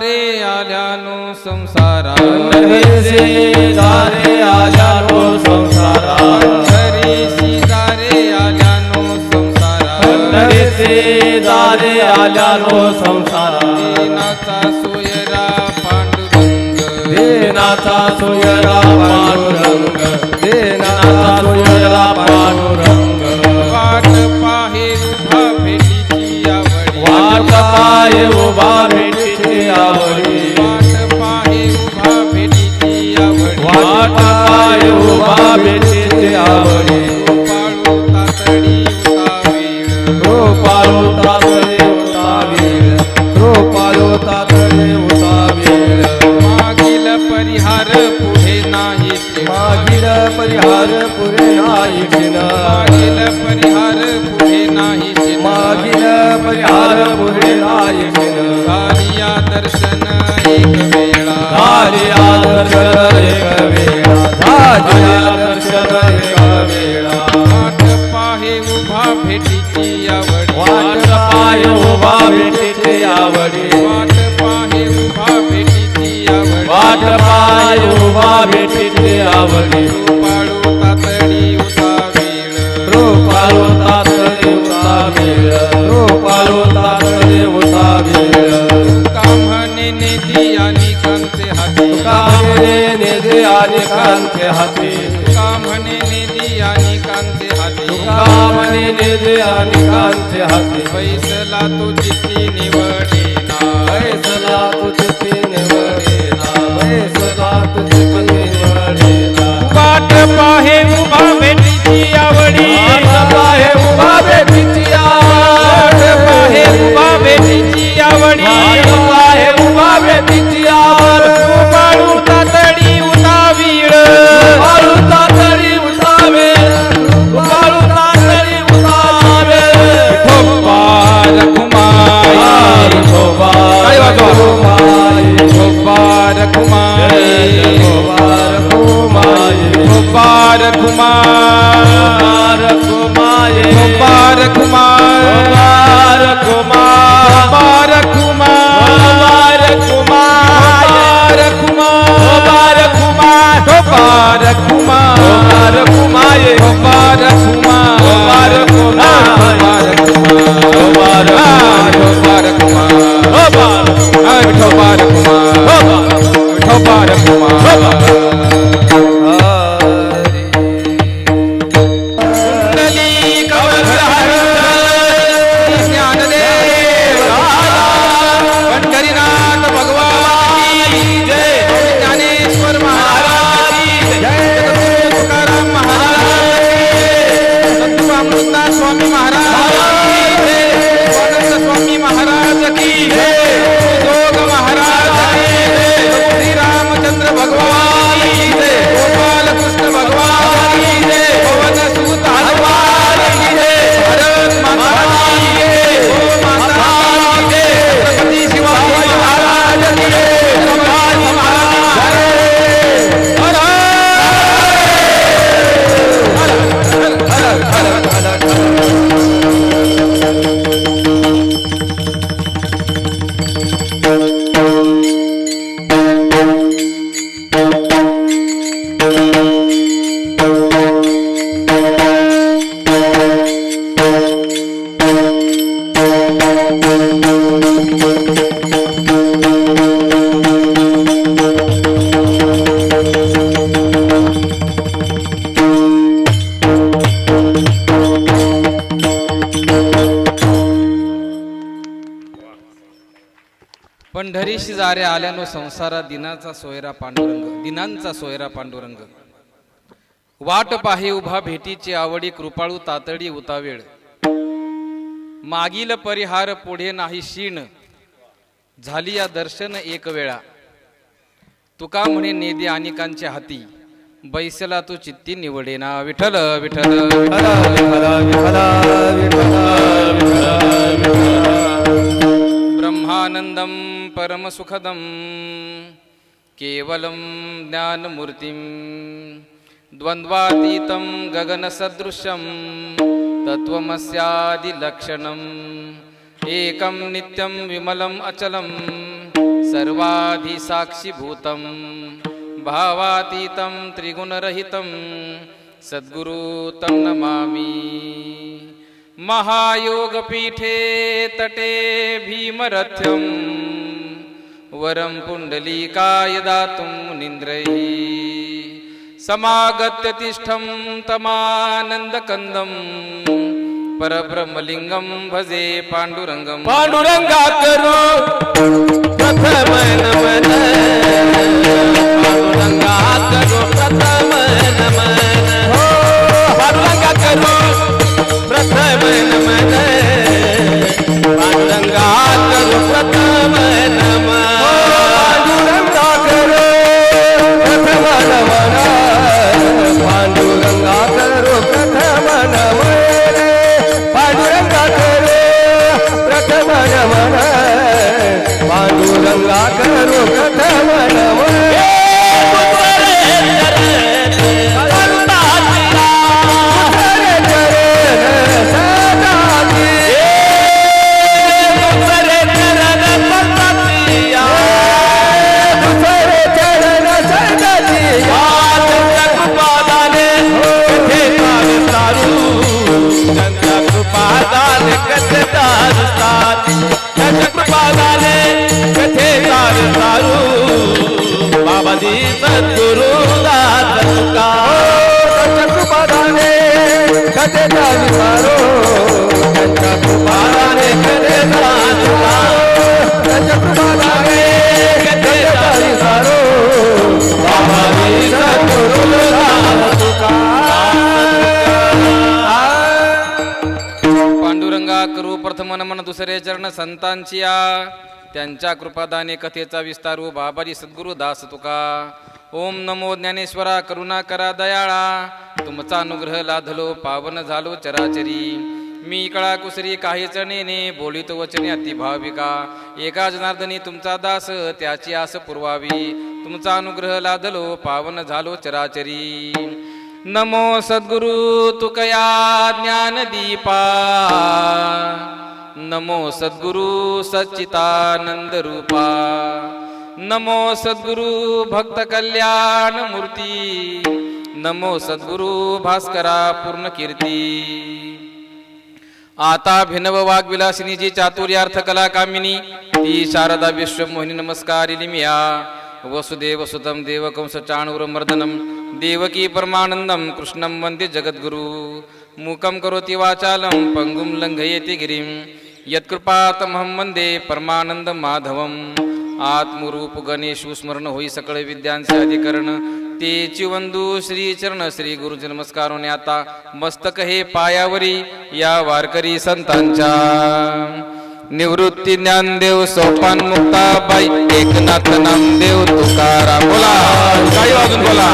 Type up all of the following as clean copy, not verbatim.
रे आल्यानो संसारा पंढरीचे दारे आल्यानो संसारा पंढरीची दारे आल्यानो संसारा पंढरीचे दारे आल्यानो संसारा दीनाचा सोयरा पांडुरंग देनाचा सोयरा पांडुरंग देनाचा सोयरा पांडुरंग वाट पाहे उभा भेटीची आवडी वाट पाहे उभा भेटीची आवडी वाट पाहे उभा भेटीची आवडी वाट पाहे उभा भेटीची आवडी पाळू तातडी उतावीळ रोपाळू तातडे उतावीळ रोपाळू तातडे उतावीळ मागील परिहार पुढे नाही मागील परिहार पुरे नाही मागील परिहार पुढे नाही मागील परिहार पुरे नाही झालिया दर्शन एक वेळा झालिया दर्शन एक वेळा झालिया दर्शन एक वेळा वाट पाहे उभा भेटीची आवडी वाट पाहे उभा भेटीची आवडी वाट पाहे उभा भेटीची आवडी वाट पाहे उभा भेटीची आवडी पाळू तातडी उतावीळ रोपाळू तातडे उतावीळ रोपाळू तातडे उतावीळ कामहने नेदी आणि कांचे हाती कामने नेदे आणि कांचे हाती कामहने नेदी आणि कांचे हाती कामने नेदे आणि कांचे हाती बैसला तो चित्ती निवडेना बैसला तुझी निवडेना बैसला तुझी निवडेना वाट पाहे उभा भेटीची आवडी वाट पाहे उभा भेटीची वाट पाहे उभा भेटीची आवडी वाट पाहे उभा भेटीची आवड पाळू तातडी उतावीळ वाळू तातडी उतावे वाळू तातडी उतावे ठोपार कुमाई ठोपार कुमाई ठोपार कुमाई ठोपार कुमाई ठोपार कुमार कुमाई ठोपार कुमार कुमार कुमार कुमार कुमार कुमार कुमार ठोपार कुमार कुमार ठोपार कुमार कुमार ठोपार कुमार ठोपार कुमार कुंडली कमलहर ज्ञानदेव पंढरीनाथ भगवान की जय ज्ञानेश्वर महाराज की जय तुकाराम महाराज संत अमृतदास स्वामी महाराज की जय स्वानंद स्वामी महाराज की जय जोग महाराज की जय श्री रामचंद्र भगवान की जय गोपाल कृष्ण भगवान की जय पवन सुत हनुमान की जय भारत माता की जय गो माता की जय छत्रपति शिवाजी महाराज की जय संभाजी महाराज हर पंढरीशी जारे आल्यानो संसारा दिनाचा सोयरा पांडुरंग दिनांचा सोयरा पांडुरंग वाट पाहे उभा भेटीची आवडी कृपाळू तातडी उतावेळ मागील परिहार पुढे नाही शीण झाली या दर्शन एक वेळा तुका म्हणे नेदे अनेकांचे हाती बैसला तू चित्ती निवडेना विठ्ठल विठ्ठल ब्रह्मानंदम परमसुखदम केवलं ज्ञानमूर्तिं द्वन्द्वातीतं गगनसदृशं तत्त्वमस्यादिलक्षणम् एकं नित्यं विमलम् अचलं सर्वाधिसाक्षिभूतं भावातीतं त्रिगुणरहितं सद्गुरु तं नमामि। महायोगपीठे तटे भीमरथ्यं वरं पुण्डलीकाय दातुं मुनीन्द्रैः समागत्य तिष्ठं तमानन्दकन्दं परब्रह्मलिङ्गं भजे पाण्डुरङ्गं। पांडुरंगा करो प्रथम नमन, पांडुरंगा करो प्रथम नमन, हो पांडुरंगा करो प्रथम नमन, पांडुरंगा करो प्रथम नमन, पांडुरंगा करो प्रथम नमन, पांडुरंगा करो प्रथम नमन, पांडुरंगा करो प्रथम नमन, पांडुरंगा करो प्रथम नमन। बाबाजी सद्गुरु दास तुका कृपादाने कथे विचारो, त्यांच्या कृपादाने कथे तुका, त्यांच्या कृपादाने कथे विचारो, बाबाजी सद्गुरु दास तुका। पांडुरंगा करू प्रथम नमन दुसरे चरण संतांची या, त्यांच्या कृपादाने कथेचा विस्तारू बाबाजी सद्गुरु दास तुका। ओम नमो ज्ञानेश्वरा करुणा करा दयाळा, तुमचा अनुग्रह लाधलो पावन झालो चराचरी। मी कळा कुसरी काहीच नेने बोलितो वचने अतिभाविका, एका जनार्दनी तुमचा दास त्याची आस पुरवावी, तुमचा अनुग्रह लाधलो पावन झालो चराचरी। नमो सद्गुरु तुकया ज्ञानदीपा, नमो सद्गुरु सच्चिदानंद रूपा, नमो सद्गुरु भक्त कल्याण मूर्ती, नमो सद्गुरु भास्करा पूर्ण कीर्ती। आता भिनव वाग्विलासिनी जी चातुर्यार्थ कला कामिनी, ती शारदा विश्वमोहिनी नमस्कारिणी मिया। वसुदेव सुतं देवकं सचाणूरमर्दनं, देवकी परमानन्दं कृष्णं वन्दे जगद्गुरु। मूकं करोति वाचालं पङ्गुं लङ्घयति गिरिं, यत्कृपातमहं वन्दे परमानंद माधवम। आत्मरूप गणेश स्मरण होई सकळ विद्यांचे अधिकरण, तेची वंदू श्री चरण श्री गुरुजी नमस्कारोने आता मस्तक हे पायावरी या वारकरी संतांच्या। निवृत्ती ज्ञानदेव सोपान मुक्ताबाई एकनाथ नामदेव तुकाराम, बोला काही वाजून बोला,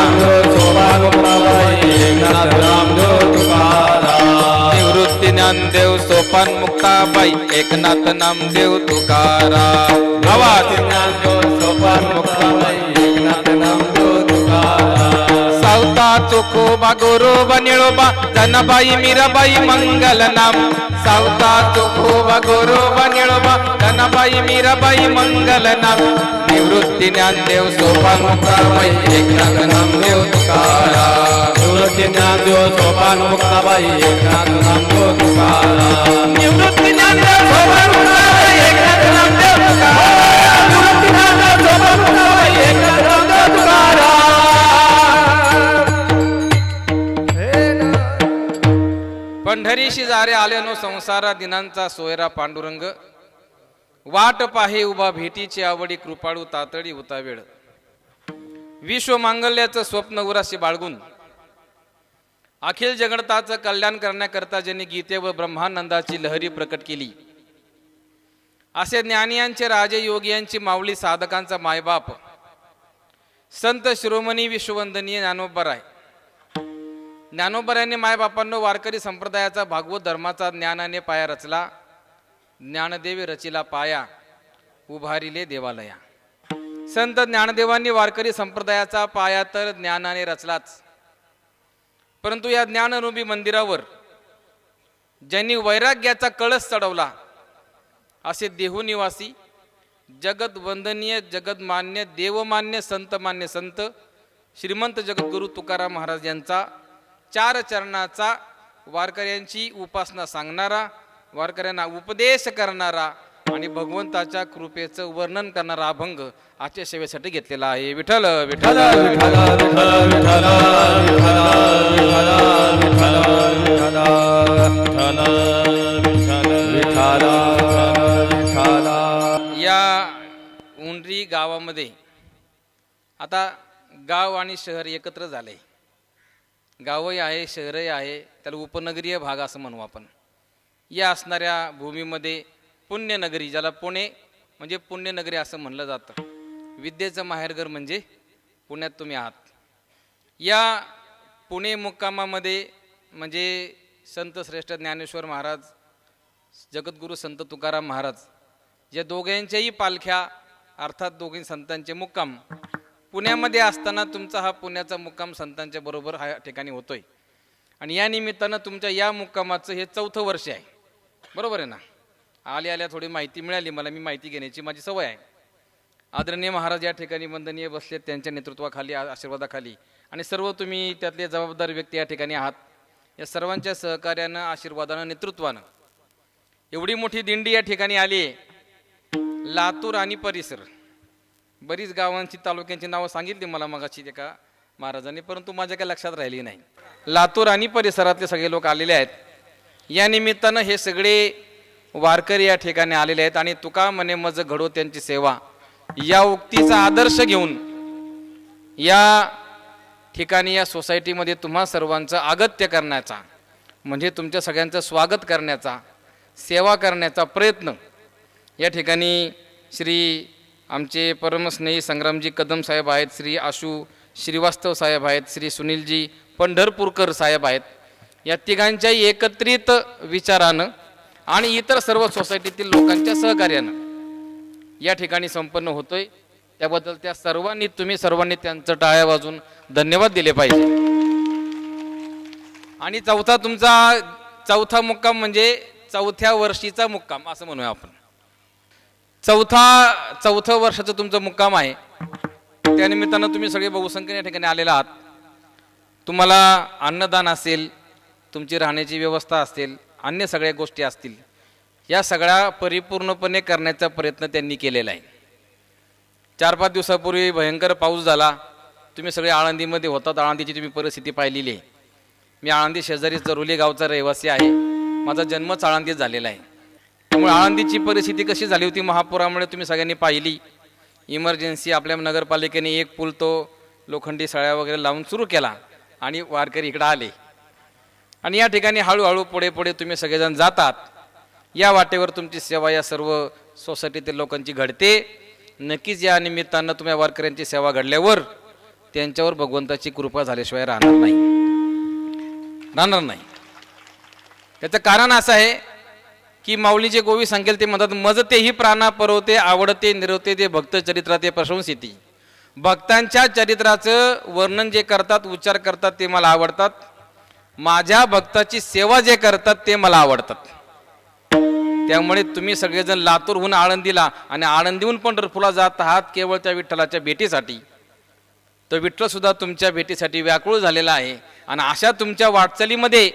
सोपान मुक्ताबाई एकनाथ नामदेव तुकाराम, निवृत्ती ज्ञानदेव सोपान मुक्ताबाई एकनाथ नामदेव तुकाराम। आवाज ज्ञानदेव सोपान मुक्ताबाई एकनाथ नामदेव तुकाराम। सावता चोखोबा गोरोबा निळोबा धनबाई मीराबाई मंगल नाम, सावता चोखोबा गोरोबा निळोबा धनबाई मीराबाई मंगल नाम। निवृत्ती ज्ञानदेव सोपान मुक्ताबाई एकनाथ नामदेव तुकाराम, निवृत्ती ज्ञानदेव सोपान मुक्ताबाई एकनाथ नामदेव तुकाराम, निवृत्ती ज्ञानदेव सोपान मुक्ताबाई एकनाथ नामदेव तुकाराम, निवृत्ती ज्ञानदेव सोपान मुक्ताबाई एकनाथ नामदेव तुकाराम। पंढरीशी जारे आल्यानो संसारा दिनांचा सोयरा पांडुरंग, वाट पाहे उभा भेटीची आवडी कृपाळू तातडी होता वेळ। विश्व मांगल्याचं स्वप्न उराशी बाळगून अखिल जगताचं कल्याण करण्याकरता ज्यांनी गीते व ब्रह्मानंदाची लहरी प्रकट केली, असे ज्ञानियांचे राजे योगियांची माऊली साधकांचा मायबाप संत शिरोमणी विश्ववंदनीय ज्ञानोबराय। ज्ञानोबरायांनी मायबापांनो वारकरी संप्रदायाचा भागवत धर्माचा ज्ञानाने पाया रचला, ज्ञानदेवे रचिला पाया उभारिले देवालया। संत ज्ञानदेवांनी वारकरी संप्रदायाचा पाया तर ज्ञानाने रचलाच, परंतु या ज्ञानरूपी मंदिरावर ज्यांनी वैराग्याचा कळस चढवला, असे देहू निवासी जगत वंदनीय जगतमान्य देवमान्य संतमान्य संत श्रीमंत जगद्गुरु तुकाराम महाराज यांचा 4 चरणाचा वारकऱ्यांची उपासना सांगणारा, वारकऱ्यांना उपदेश करणारा आणि भगवंताच्या कृपेचं वर्णन करणारा अभंग आजच्या सेवेसाठी घेतलेला आहे. विठ्ठल विठ्ठल विठ्ठल विठ्ठल विठ्ठल या उंडरी गावामध्ये आता गाव आणि शहर एकत्र झाले. गावही आहे, शहरही आहे, त्याला उपनगरीय भाग असं म्हणू आपण. या असणाऱ्या भूमीमध्ये पुण्यनगरी, ज्याला पुणे म्हणजे पुण्यनगरी असं म्हणलं जातं. विद्येचं माहेरघर म्हणजे पुण्यात तुम्ही आहात. या पुणे मुक्कामामध्ये म्हणजे संत श्रेष्ठ ज्ञानेश्वर महाराज, जगद्गुरू संत तुकाराम महाराज या दोघांच्याही पालख्या अर्थात दोघी संतांचे मुक्काम पुण्यामध्ये असताना तुमचा हा पुण्याचा मुक्काम संतांच्या बरोबर ह्या ठिकाणी होतोय. आणि या निमित्तानं तुमच्या या मुक्कामाचं हे 4थं वर्ष आहे. बरोबर आहे ना? आल्या थोडी माहिती मिळाली मला, मी माहिती घेण्याची माझी सवय आहे. आदरणीय महाराज या ठिकाणी वंदनीय बसलेत, त्यांच्या नेतृत्वाखाली आशीर्वादाखाली आणि सर्व तुम्ही त्यातले जबाबदार व्यक्ती या ठिकाणी आहात. या सर्वांच्या सहकार्यानं, आशीर्वादानं, नेतृत्वानं एवढी मोठी दिंडी या ठिकाणी आली आहे. लातूर आणि परिसर बरीच गावांची तालुक्यांची नावं सांगितली मला मगाशी एका महाराजांनी, परंतु माझ्या काही लक्षात राहिली नाही. लातूर आणि परिसरातले सगळे लोक आलेले आहेत. या निमित्तानं हे सगळे वारकरी या ठिकाणी आलेले आहेत आणि तुका म्हणे मज घडो त्यांची सेवा या उक्तीचा आदर्श घेऊन या ठिकाणी या सोसायटीमध्ये तुम्हा सर्वांचं आगत्य करण्याचा म्हणजे तुमच्या सगळ्यांचं स्वागत करण्याचा, सेवा करण्याचा प्रयत्न या ठिकाणी श्री आमचे परमस्नेही संग्रामजी कदम साहेब आहेत, श्री आशू श्रीवास्तव साहेब आहेत, श्री सुनीलजी पंढरपूरकर साहेब आहेत. या तिघांच्याही एकत्रित विचारानं आणि इतर सर्व सोसायटीतील लोकांच्या सहकार्यानं या ठिकाणी संपन्न होतोय. त्याबद्दल त्या सर्वांनी, तुम्ही सर्वांनी त्यांचं टाळ्या वाजून धन्यवाद दिले पाहिजे. आणि चौथा मुक्काम म्हणजे 4थ्या वर्षीचा मुक्काम असं म्हणूया आपण. चौथं वर्षाचं तुमचं मुक्काम आहे. त्यानिमित्तानं तुम्ही सगळे बहुसंख्येने या ठिकाणी आलेला आहात. तुम्हाला अन्नदान असेल, तुमची राहण्याची व्यवस्था असेल, अन्य सगळ्या गोष्टी असतील, या सगळ्या परिपूर्णपणे करण्याचा प्रयत्न त्यांनी केलेला आहे. 4-5 दिवसापूर्वी भयंकर पाऊस झाला. तुम्ही सगळे आळंदीमध्ये होतात, आळंदीची तुम्ही परिस्थिती पाहिलेली आहे. मी आळंदी शेजारी चरोली गावचा रहिवासी आहे. माझा जन्मच आळंदीत झालेला आहे. त्यामुळे आळंदीची परिस्थिती कशी झाली होती महापुरामुळे तुम्ही सगळ्यांनी पाहिली. इमर्जन्सी आपल्या नगरपालिकेने एक पूल तो लोखंडी सळ्या वगैरे लावून सुरू केला आणि वारकरी इकडे आले. आणि या ठिकाणी हळूहळू पुढे तुम्ही सगळेजण जातात. या वाटेवर तुमची सेवा या सर्व सोसायटीतील लोकांची घडते. नक्कीच या निमित्तानं तुम्ही वारकऱ्यांची सेवा घडल्यावर त्यांच्यावर भगवंताची कृपा झाल्याशिवाय राहणार नाही. त्याचं कारण असं आहे की माऊलीचे गोवी सांगेल ते म्हणतात, मजतेही प्राणा परवते आवडते निरवते ते भक्त चरित्राते प्रशंसिती. भक्तांच्या चरित्राचं वर्णन जे करतात, उच्चार करतात ते मला आवडतात. माझ्या भक्ताची सेवा जे करतात ते मला आवडतात. त्यामुळे तुम्ही सगळेजण लातूरहून आळंदीला आणि आळंदीहून पंढरपूरला जात आहात केवळ त्या विठ्ठलाच्या भेटीसाठी. तो विठ्ठल सुद्धा तुमच्या भेटीसाठी व्याकुळ झालेला आहे. आणि अशा तुमच्या वाटचालीमध्ये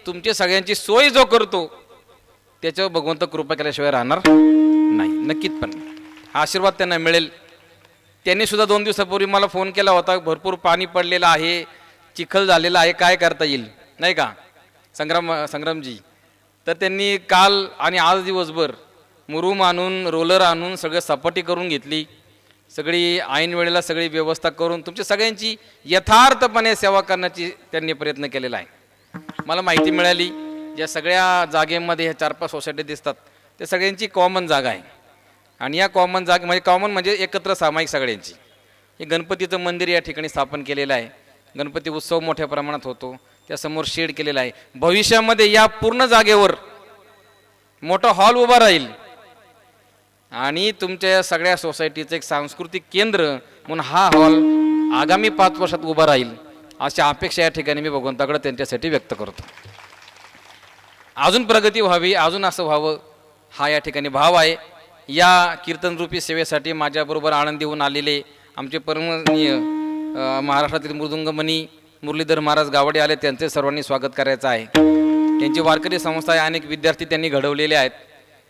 तुमची सगळ्यांची सोय जो करतो त्याच्यावर भगवंत कृपा केल्याशिवाय राहणार नाही. नक्कीच पण हा आशीर्वाद त्यांना मिळेल. त्यांनी सुद्धा 2 दिवसापूर्वी मला फोन केला होता, भरपूर पाणी पडलेलं आहे, चिखल झालेला आहे, काय करता येईल नाही का संग्रामजी. तर त्यांनी काल आणि आज दिवसभर मुरूम आणून, रोलर आणून सगळं सपाटी करून घेतली. सगळी ऐन वेळेला सगळी व्यवस्था करून तुमची सगळ्यांची यथार्थपणे सेवा करण्याची त्यांनी प्रयत्न केलेला आहे. मला माहिती मिळाली ज्या सगळ्या जागेमध्ये ह्या 4-5 सोसायटी दिसतात त्या सगळ्यांची कॉमन जागा आहे. आणि या कॉमन जागा म्हणजे कॉमन म्हणजे एकत्र सामायिक सगळ्यांची. हे गणपतीचं मंदिर या ठिकाणी स्थापन केलेलं आहे. गणपती उत्सव मोठ्या प्रमाणात होतो. त्यासमोर शेड केलेला आहे. भविष्यामध्ये या पूर्ण जागेवर मोठा हॉल उभा राहील आणि तुमच्या या सगळ्या सोसायटीचं एक सांस्कृतिक केंद्र म्हणून हा हॉल आगामी 5 वर्षात उभा राहील अशी अपेक्षा या ठिकाणी मी भगवंताकडे त्यांच्यासाठी व्यक्त करतो. अजून प्रगती व्हावी, अजून असं व्हावं हा या ठिकाणी भाव आहे. या कीर्तनरूपी सेवेसाठी माझ्याबरोबर आनंद देऊन आलेले आमचे परमनीय महाराष्ट्रातील मृदुंगमणी मुरलीधर महाराज गावडे आले, त्यांचे सर्वांनी स्वागत करायचं आहे. त्यांची वारकरी संस्था आहे, अनेक विद्यार्थी त्यांनी घडवलेले आहेत.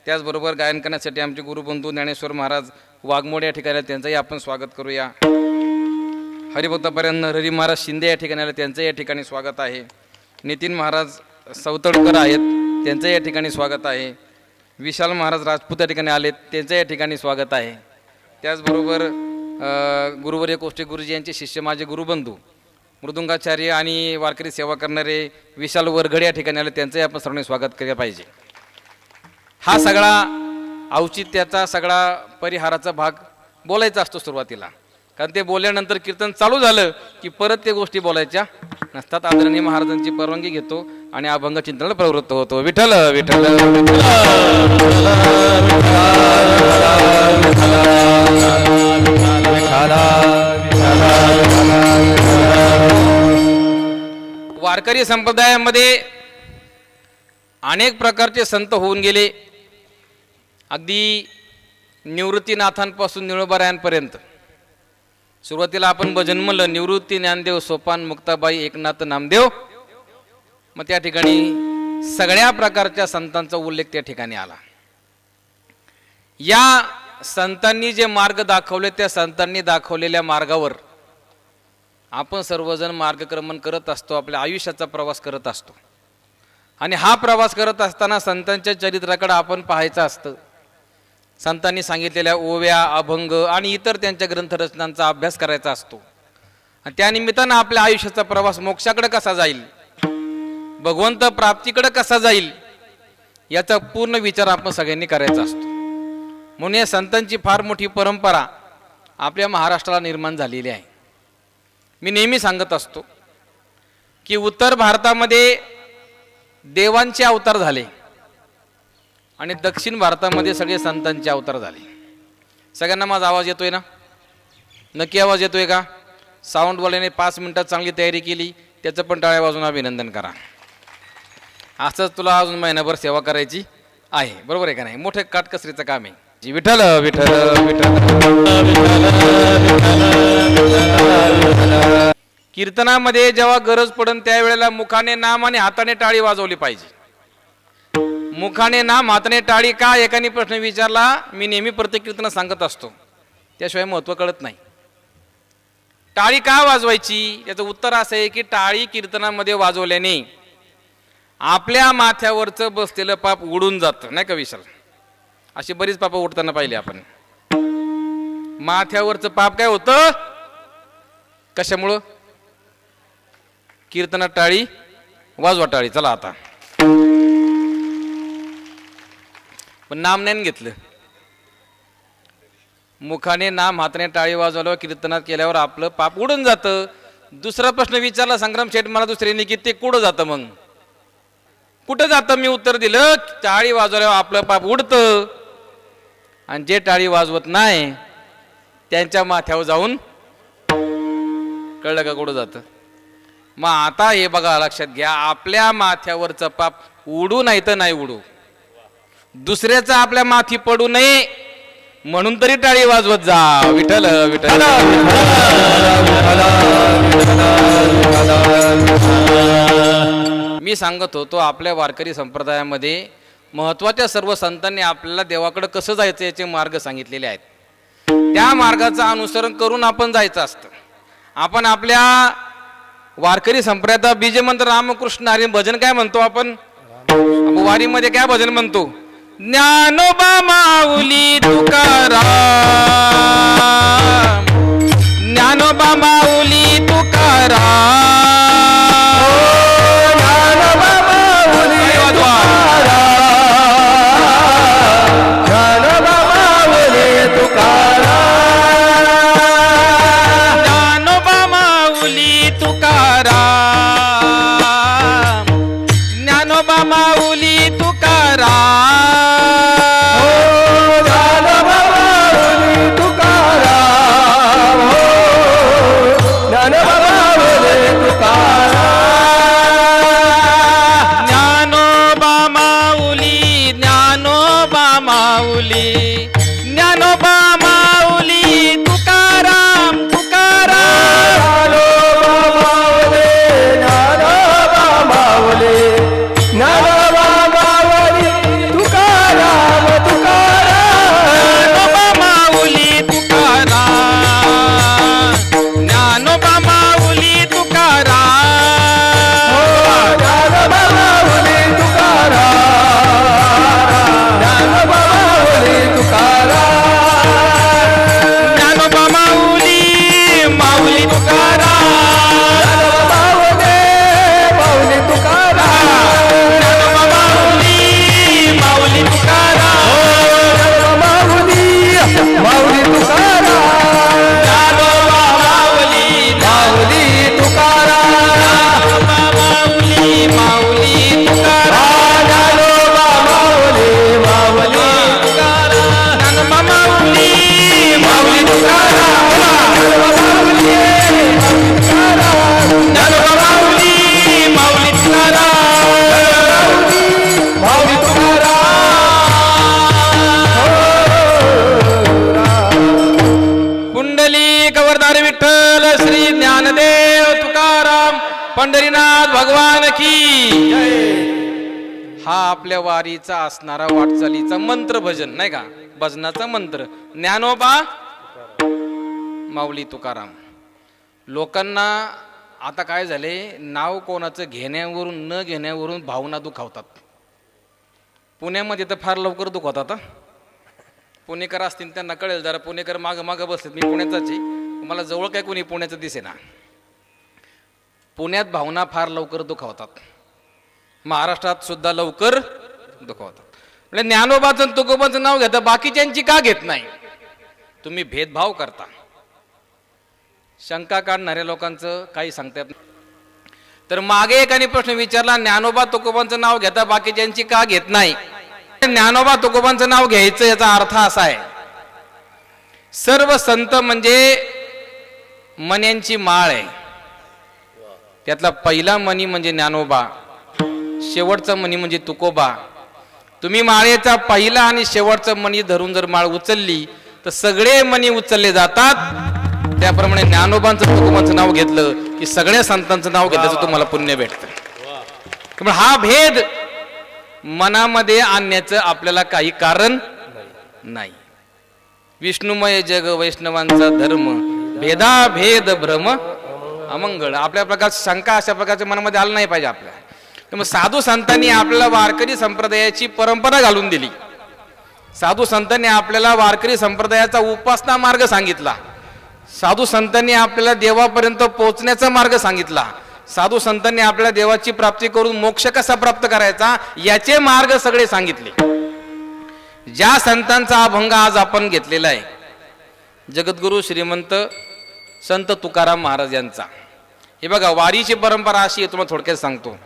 त्याचबरोबर गायन करण्यासाठी आमचे गुरुबंधू ज्ञानेश्वर महाराज वाघमोडे या ठिकाणी, त्यांचंही आपण स्वागत करूया. हरिभक्तापर्यंत नरहरी महाराज शिंदे या ठिकाणी आले, त्यांचं या ठिकाणी स्वागत आहे. नितीन महाराज सवतडकर आहेत, त्यांचं या ठिकाणी स्वागत आहे. विशाल महाराज राजपूत या ठिकाणी आलेत, त्यांचं या ठिकाणी स्वागत आहे. त्याचबरोबर गुरुवर्य कोष्टे गुरुजी यांचे शिष्य माझे गुरुबंधू मृदुंगाचार्य आणि वारकरी सेवा करणारे विशाल वरघडे या ठिकाणी आले, त्यांचंही आपण सर्वांनी स्वागत केलं पाहिजे. हा सगळा औचित्याचा सगळा परिहाराचा भाग बोलायचा असतो सुरुवातीला, कारण ते बोलल्यानंतर कीर्तन चालू झालं की परत ते गोष्टी बोलायच्या नसतात. आदरणीय महाराजांची परवानगी घेतो आणि अभंग चिंतनाला प्रवृत्त होतो. विठ्ठल विठ्ठल वारकरी संप्रदायामध्ये अनेक प्रकारचे संत होऊन गेले, अगदी निवृत्तीनाथांपासून निळोबारायांपर्यंत. सुरुवातीला आपण भजन म्हणलं, निवृत्ती ज्ञानदेव सोपान मुक्ताबाई एकनाथ नामदेव. मग त्या ठिकाणी सगळ्या प्रकारच्या संतांचा उल्लेख त्या ठिकाणी आला. या संतांनी जे मार्ग दाखवले, त्या संतांनी दाखवलेल्या मार्गावर आपण सर्वजण मार्गक्रमण करत असतो, आपल्या आयुष्याचा प्रवास करत असतो. आणि हा प्रवास करत असताना संतांच्या चरित्राकडे आपण पाहायचं असतं. संतांनी सांगितलेल्या ओव्या, अभंग आणि इतर त्यांच्या ग्रंथरचनांचा अभ्यास करायचा असतो. आणि त्यानिमित्तानं आपल्या आयुष्याचा प्रवास मोक्षाकडे कसा जाईल, भगवंत प्राप्तीकडे कसा जाईल, याचा पूर्ण विचार आपण सगळ्यांनी करायचा असतो. म्हणून या संतांची फार मोठी परंपरा आपल्या महाराष्ट्राला निर्माण झालेली आहे. मी नेहमी सांगत असतो की उत्तर भारतामध्ये देवांचे अवतार झाले आणि दक्षिण भारतामध्ये सगळे संतांचे अवतार झाले. सगळ्यांना माझा आवाज येतोय ना? नक्की आवाज येतोय का? साऊंडवाल्याने 5 मिनिटात चांगली तयारी केली, त्याचं पण टाळ्या वाजून अभिनंदन करा. असंच तुला अजून महिनाभर सेवा करायची आहे, बरोबर आहे का नाही? मोठं काटकसरीचं काम आहे. विठ्ठल विठ्ठल विठ्ठल. कीर्तनामध्ये जेव्हा गरज पडन त्यावेळेला मुखाने नाम आणि हाताने टाळी वाजवली पाहिजे. मुखाने नाम हाताने टाळी का, एकाने प्रश्न विचारला. मी नेहमी प्रत्येक कीर्तन सांगत असतो, त्याशिवाय महत्त्व कळत नाही. टाळी का वाजवायची याचं उत्तर असं आहे की टाळी कीर्तनामध्ये वाजवल्याने आपल्या माथ्यावरचं बसलेलं पाप उडून जातं, नाही का विशाल? अशी बरीच पाप उडताना पाहिले आपण. माथ्यावरचं पाप काय होतं, कशामुळं? कीर्तनात टाळी वाजवा. टाळी चला आता. पण नाम नाही घेतलं. मुखाने नाम हाताने टाळी वाजवल्यावर कीर्तनात केल्यावर आपलं पाप उडून जातं. दुसरा प्रश्न विचारला संग्राम शेठ मला दुसऱ्यांनी की ते कुठं जातं, मग कुठं जातं? मी उत्तर दिलं, टाळी वाजवल्यावर आपलं पाप उडतं आणि जे टाळी वाजवत नाही त्यांच्या माथ्यावर जाऊन, कळलं का कुठं जातं? मग आता हे बघा, लक्षात घ्या, आपल्या माथ्यावरचं पाप उडू नाही तर नाही उडू, दुसऱ्याचं आपल्या माथी पडू नये म्हणून तरी टाळी वाजवत जा. विठ्ठल विठ्ठल. मी सांगत होतो आपल्या वारकरी संप्रदायामध्ये महत्त्वाच्या सर्व संतांनी आपल्याला देवाकडे कसं जायचं याचे मार्ग सांगितलेले आहेत. त्या मार्गाचं अनुसरण करून आपण जायचं असतं. आपण आपल्या वारकरी संप्रदायात बीजमंत्र रामकृष्ण हरी भजन काय म्हणतो आपण? वारीमध्ये काय भजन म्हणतो? ज्ञानोबा माऊली तुकाराम, ज्ञानोबा माऊली तुकाराम, ज्ञानोबा माऊली तुकाराम, ज्ञानोबा माऊली तुकाराम, ज्ञानोबा माऊली तुकाराम, ज्ञानोबा माऊली तुकाराम, ज्ञानोबा माऊली तुकाराम. कवरदार विठ्ठल श्री ज्ञानदेव तुकाराम पंढरीनाथ भगवान की हा आपल्या वारीचा असणारा वाटचालीचा मंत्र भजन नाही का, भजनाचा मंत्र ज्ञानोबा माऊली तुकाराम. लोकांना आता काय झाले, नाव कोणाचं घेण्यावरून न घेण्यावरून भावना दुखावतात. पुण्यामध्ये तर फार लवकर दुखवतात. पुणेकर असतील त्यांना कळेल, जरा पुणेकर मागं मागं बसलेत. मी पुण्याचाच आहे, मला जवळ काय कोणी पुण्याचं दिसेना. पुण्यात भावना फार लवकर दुखावतात, महाराष्ट्रात सुद्धा लवकर दुखावतात. म्हणजे ज्ञानोबाचं तुकोबाचं नाव घेता, बाकीच्यांची का घेत नाही? तुम्ही भेदभाव करता. शंका काढणाऱ्या लोकांचं काही सांगता येत नाही. तर मागे एकाने प्रश्न विचारला, ज्ञानोबा तुकोबांचं नाव घेता, बाकीच्यांची का घेत नाही? ज्ञानोबा तुकोबांचं नाव घ्यायचं याचा अर्थ असा आहे, सर्व संत म्हणजे मण्यांची माळ आहे. त्यातला पहिला मणी म्हणजे ज्ञानोबा, शेवटचा मणी म्हणजे तुकोबा. तुम्ही माळेचा पहिला आणि शेवटचा मणी धरून जर माळ उचलली तर सगळे मणी उचलले जातात. त्याप्रमाणे ज्ञानोबांचं तुकोबांचं नाव घेतलं की सगळ्या संतांचं नाव घेतल्याचं तुम्हाला पुण्य भेटतं. त्यामुळे हा भेद मनामध्ये आणण्याचं आपल्याला काही कारण नाही. विष्णुमय जग वैष्णवांचा धर्म, भेदाभेद भ्रम अमंगळ. आपल्या प्रकारची शंका अशा प्रकारच्या मनामध्ये आलं नाही पाहिजे आपल्या. त्यामुळे साधू संतांनी आपल्याला वारकरी संप्रदायाची परंपरा घालून दिली. साधू संतांनी आपल्याला वारकरी संप्रदायाचा उपासना मार्ग सांगितला. साधू संतांनी आपल्याला देवापर्यंत पोहोचण्याचा मार्ग सांगितला. साधू संतांनी आपल्याला देवाची प्राप्ती करून मोक्ष कसा प्राप्त करायचा याचे मार्ग सगळे सांगितले. ज्या संतांचा अभंग आज आपण घेतलेला आहे, जगद्गुरु श्रीमंत संत तुकाराम महाराज यांचा. हे बघा, वारीची परंपरा अशी आहे, तुम्हाला थोडक्यात सांगतो.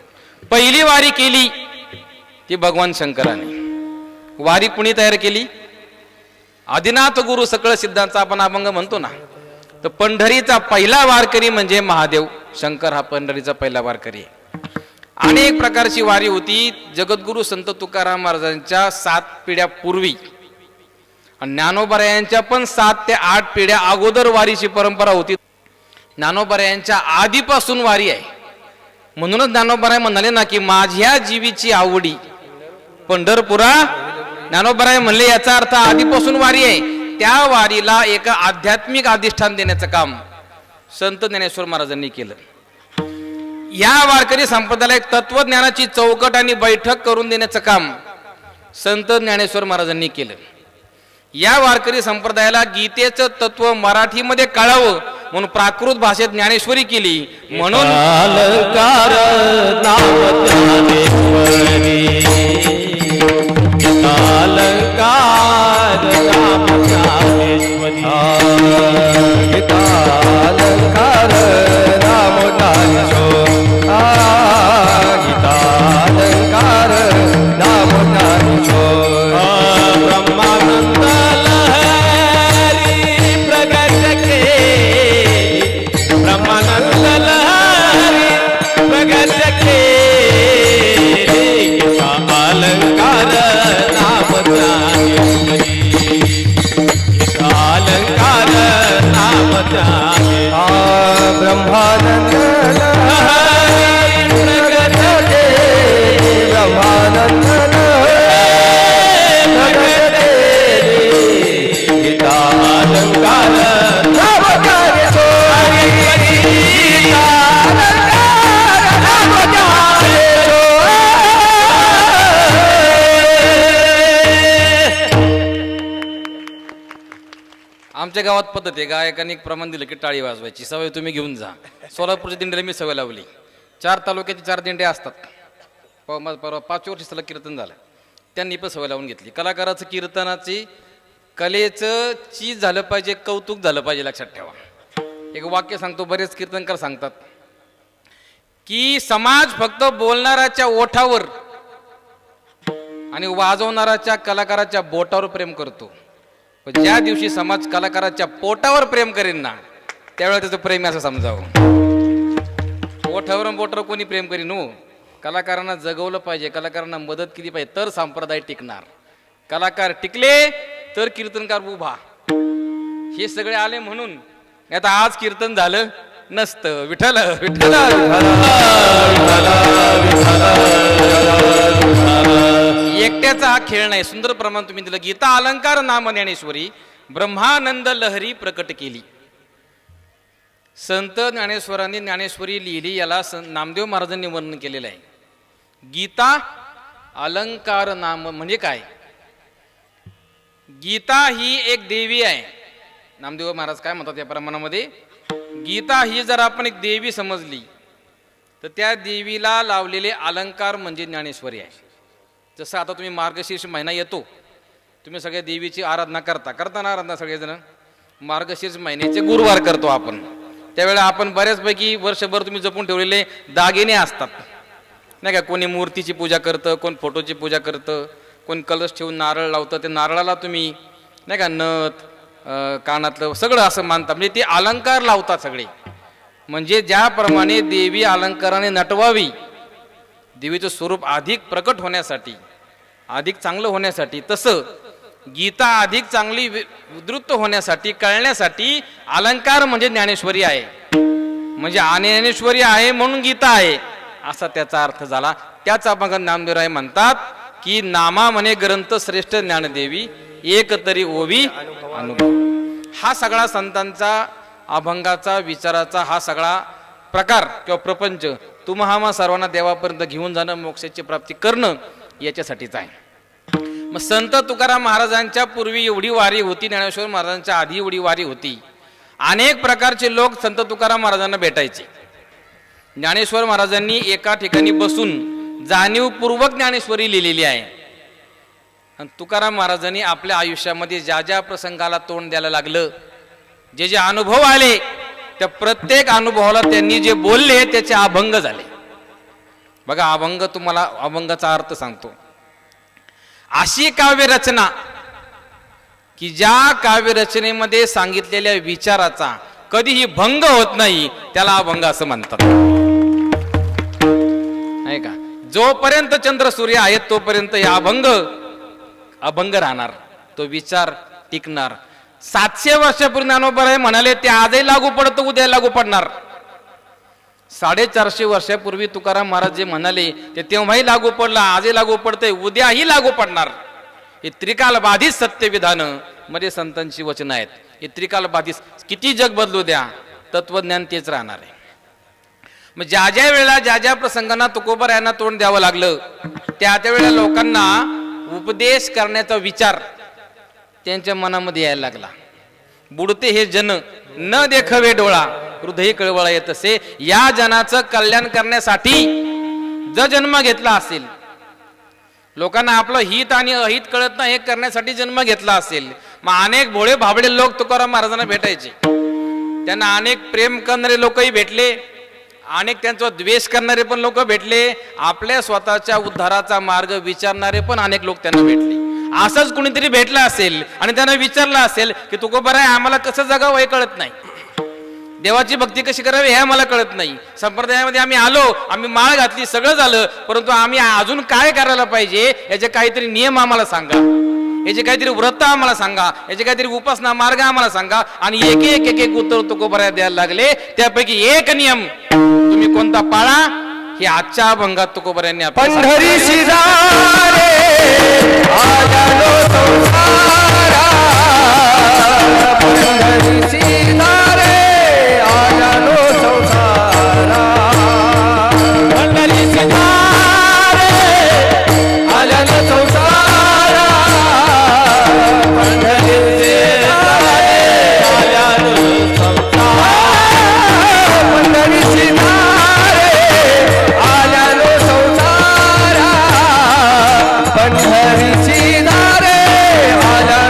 पहिली वारी केली ती भगवान शंकराने. वारी कुणी तयार केली? आदिनाथ गुरु सकळ सिद्धांचा आपण अभंग म्हणतो ना, तर पंढरीचा पहिला वारकरी म्हणजे महादेव शंकर. हा पंढरीचा पहिला वारकरी आहे. अनेक प्रकारची वारी होती. जगद्गुरु संत तुकाराम महाराजांच्या 7 पिढ्या पूर्वी आणि ज्ञानोबरायांच्या पण 7 ते 8 पिढ्या अगोदर वारीची परंपरा होती. ज्ञानोबरायांच्या आधीपासून वारी आहे. म्हणूनच ज्ञानोबराय म्हणाले ना की माझ्या जीवीची आवडी पंढरपुरा. ज्ञानोबराय म्हणले याचा अर्थ आधीपासून वारी आहे. त्या वारीला एक आध्यात्मिक अधिष्ठान देण्याचं काम संत ज्ञानेश्वर महाराजांनी केलं. या वारकरी संप्रदायाला एक तत्वज्ञानाची चौकट आणि बैठक करून देण्याचं काम संत ज्ञानेश्वर महाराजांनी केलं. या वारकरी संप्रदायाला गीतेचं तत्व मराठीमध्ये कळावं म्हणून प्राकृत भाषेत ज्ञानेश्वरी केली. म्हणून अलंकार नाम ज्ञानेश्वरी, अलंकार नाम ज्ञानेश्वरी, अलंकार नाम ज्ञानेश्वरी, अलंकार नाम ज्ञानेश्वरी. ब्रह्मानंद लहरी प्रगट के, ब्रह्मानंद लहरी प्रगट के, अलंकार नाम ज्ञानेश्वरी, अलंकार नाम ज्ञानेश्वरी. ब्रह्मानंद लहरी प्रगट के, ब्रह्मानंद लहरी प्रगट के, अलंकार नाम ज्ञानेश्वरी, अलंकार नाम ज्ञानेश्वरी. आमच्या गावात पद्धत आहे, गायकांनी प्रमाण दिलं की टाळी वाजवायची सवय तुम्ही घेऊन जा. सोलापूरच्या दिंडीला मी सवय लावली. 4 तालुक्याची 4 दिंडे असतात. परवा 5 वर्ष सलग कीर्तन झालं, त्यांनी पण सवय लावून घेतली. कलाकाराचं कीर्तनाची कलेचं चीज झालं पाहिजे, कौतुक झालं पाहिजे. लक्षात ठेवा, एक वाक्य सांगतो, बरेच कीर्तनकार सांगतात की समाज फक्त बोलणाऱ्याच्या ओठावर आणि वाजवणाऱ्याच्या कलाकाराच्या बोटावर प्रेम करतो. ज्या दिवशी समाज कलाकाराच्या पोटावर प्रेम करेन ना, त्यावेळेला त्याचं प्रेम असं समजावं. ओठावर बोटावर कोणी प्रेम करीन हो. कलाकारांना जगवलं पाहिजे, कलाकारांना मदत केली पाहिजे, तर संप्रदाय टिकणार. कलाकार टिकले तर कीर्तनकार उभा. हे सगळे आले म्हणून आता आज कीर्तन झालं नसतं. विठ्ठल विठ्ठल एकट्याचा हा खेळ नाही. सुंदर प्रमाण तुम्ही दिलं. गीता अलंकार नाम ज्ञानेश्वरी ब्रह्मानंद लहरी प्रकट केली. संत ज्ञानेश्वरांनी ज्ञानेश्वरी लिहिली, याला नामदेव महाराजांनी वर्णन केलेलं आहे. गीता अलंकार नाम म्हणजे काय? गीता ही एक देवी आहे. नामदेव महाराज काय म्हणतात या प्रमाणामध्ये, गीता ही जर आपण एक देवी समजली तर त्या देवीला लावलेले अलंकार म्हणजे ज्ञानेश्वरी आहे. जसं आता तुम्ही मार्गशीर्ष महिना येतो, तुम्ही सगळ्या देवीची आराधना करता ना आराधना सगळेजण. मार्गशीर्ष महिन्याचे गुरुवार करतो आपण. त्यावेळेला आपण बऱ्याचपैकी वर्षभर तुम्ही जपून ठेवलेले दागिने असतात नाही का. कोणी मूर्तीची पूजा करतं, कोण फोटोची पूजा करतं, कोण कलश ठेवून नारळ लावतं. ते नारळाला तुम्ही नाही का नथ कानातलं सगळं असं मानतात. म्हणजे ते अलंकार लावतात सगळे. म्हणजे ज्याप्रमाणे देवी अलंकाराने नटवावी, देवीचं स्वरूप अधिक प्रकट होण्यासाठी, अधिक चांगलं होण्यासाठी, तसं गीता अधिक चांगली विद्रुत होण्यासाठी, कळण्यासाठी अलंकार म्हणजे ज्ञानेश्वरी आहे. म्हणजे ज्ञानेश्वरी आहे म्हणून गीता आहे असा त्याचा अर्थ झाला. त्याचा मग नामदेवराय म्हणतात की नामा म्हणे ग्रंथ श्रेष्ठ ज्ञानदेवी, एक तरी ओवी अनुभव. हा सगळा संतांचा अभंगाचा विचाराचा हा सगळा प्रकार किंवा प्रपंच तुम्हा सर्वांना देवापर्यंत घेऊन जाणं, मोक्षाची प्राप्ती करणं याच्यासाठीच आहे. मग संत तुकाराम महाराजांच्या पूर्वी एवढी वारी होती, ज्ञानेश्वर महाराजांच्या आधी एवढी वारी होती. अनेक प्रकारचे लोक संत तुकाराम महाराजांना भेटायचे. ज्ञानेश्वर महाराजांनी एका ठिकाणी बसून जाणीवपूर्वक ज्ञानेश्वरी लिहिलेली आहे. आणि तुकाराम महाराजांनी आपल्या आयुष्यामध्ये ज्या ज्या प्रसंगाला तोंड द्यायला लागलं, जे जे अनुभव आले, त्या प्रत्येक अनुभवाला त्यांनी जे बोलले त्याचे अभंग झाले. बघा अभंग, तुम्हाला अभंगाचा अर्थ सांगतो. अशी काव्य रचना की ज्या काव्य रचनेमध्ये सांगितलेल्या विचाराचा कधीही भंग होत नाही, त्याला अभंग असं म्हणतात. नाही का. जोपर्यंत चंद्र सूर्य आहेत तोपर्यंत हे अभंग राहणार, तो विचार टिकणार. 700 वर्षापूर्वी ज्ञानोबा म्हणाले ते आजही लागू पडतं, उद्या लागू पडणार. 450 वर्षापूर्वी तुकाराम महाराज जे म्हणाले ते तेव्हाही लागू पडलं, आजही लागू पडतंय, उद्याही लागू पडणार. हे त्रिकाल बाधित सत्यविधान मध्ये संतांची वचन आहेत. हे त्रिकाल बाधित, किती जग बदलू द्या, तत्वज्ञान तेच राहणार आहे. मग ज्या ज्या वेळेला ज्या ज्या प्रसंगांना तुकोबा यांना तोंड द्यावं लागलं, त्या त्या वेळेला लोकांना उपदेश करण्याचा विचार त्यांच्या मनामध्ये यायला लागला. बुडते हे जन न देखवे डोळा, हृदय कळवळा येत असे. या जनाचं कल्याण करण्यासाठी जर जन्म घेतला असेल, लोकांना आपलं हित आणि अहित कळत नाही हे करण्यासाठी जन्म घेतला असेल, मग अनेक भोळे भाबडे लोक तुकाराम महाराजांना भेटायचे. त्यांना अनेक प्रेम करणारे लोकही भेटले, अनेक त्यांचा द्वेष करणारे पण लोक भेटले, आपल्या स्वतःच्या उद्धाराचा मार्ग विचारणारे पण अनेक लोक त्यांना भेटले. असंच कुणीतरी भेटला असेल आणि त्यांना विचारलं असेल की तुकोबा आहे आम्हाला कसं जगावं हे कळत नाही, देवाची भक्ती कशी करावी हे आम्हाला कळत नाही, संप्रदायामध्ये आम्ही आलो, आम्ही माळ घातली, सगळं झालं, परंतु आम्ही अजून काय करायला पाहिजे याचे काहीतरी नियम आम्हाला सांगा, याचे काहीतरी व्रत आम्हाला सांगा, याचे काहीतरी उपासना मार्ग आम्हाला सांगा. आणि एक एक एक एक उत्तर तुकोबा द्यायला लागले. त्यापैकी एक नियम तुम्ही कोणता पाळा, हे आजच्या अभंगात तुकोबा यांनी पंढरी शिदारे आजानो संसारा, पंढरी शिदारे आजानो संसारा, पंढरी शिदारे आजानो संसारा, पंढरी शिदारे आजानो संसारा, पंढरी शिदारे आजानो संसारा, पंढरी शिदारे आजानो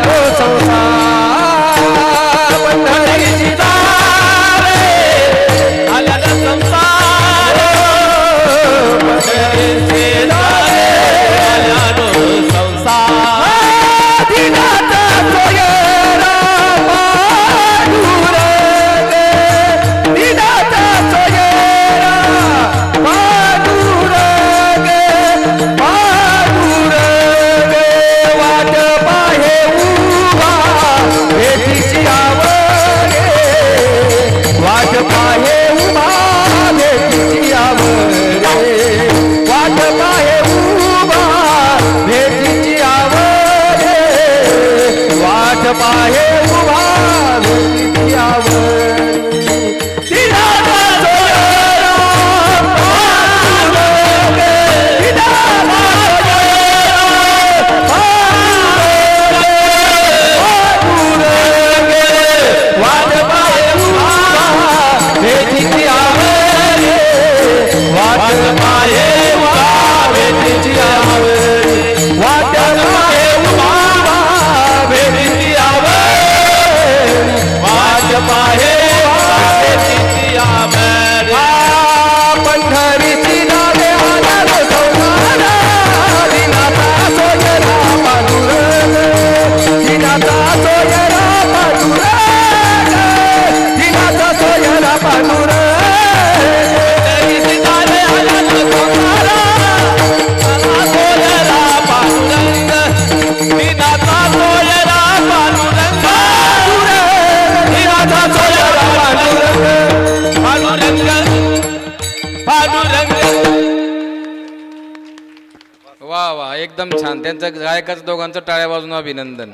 एकदम छान. त्यांचं गायकाचं दोघांचं टाळ्या वाजून अभिनंदन.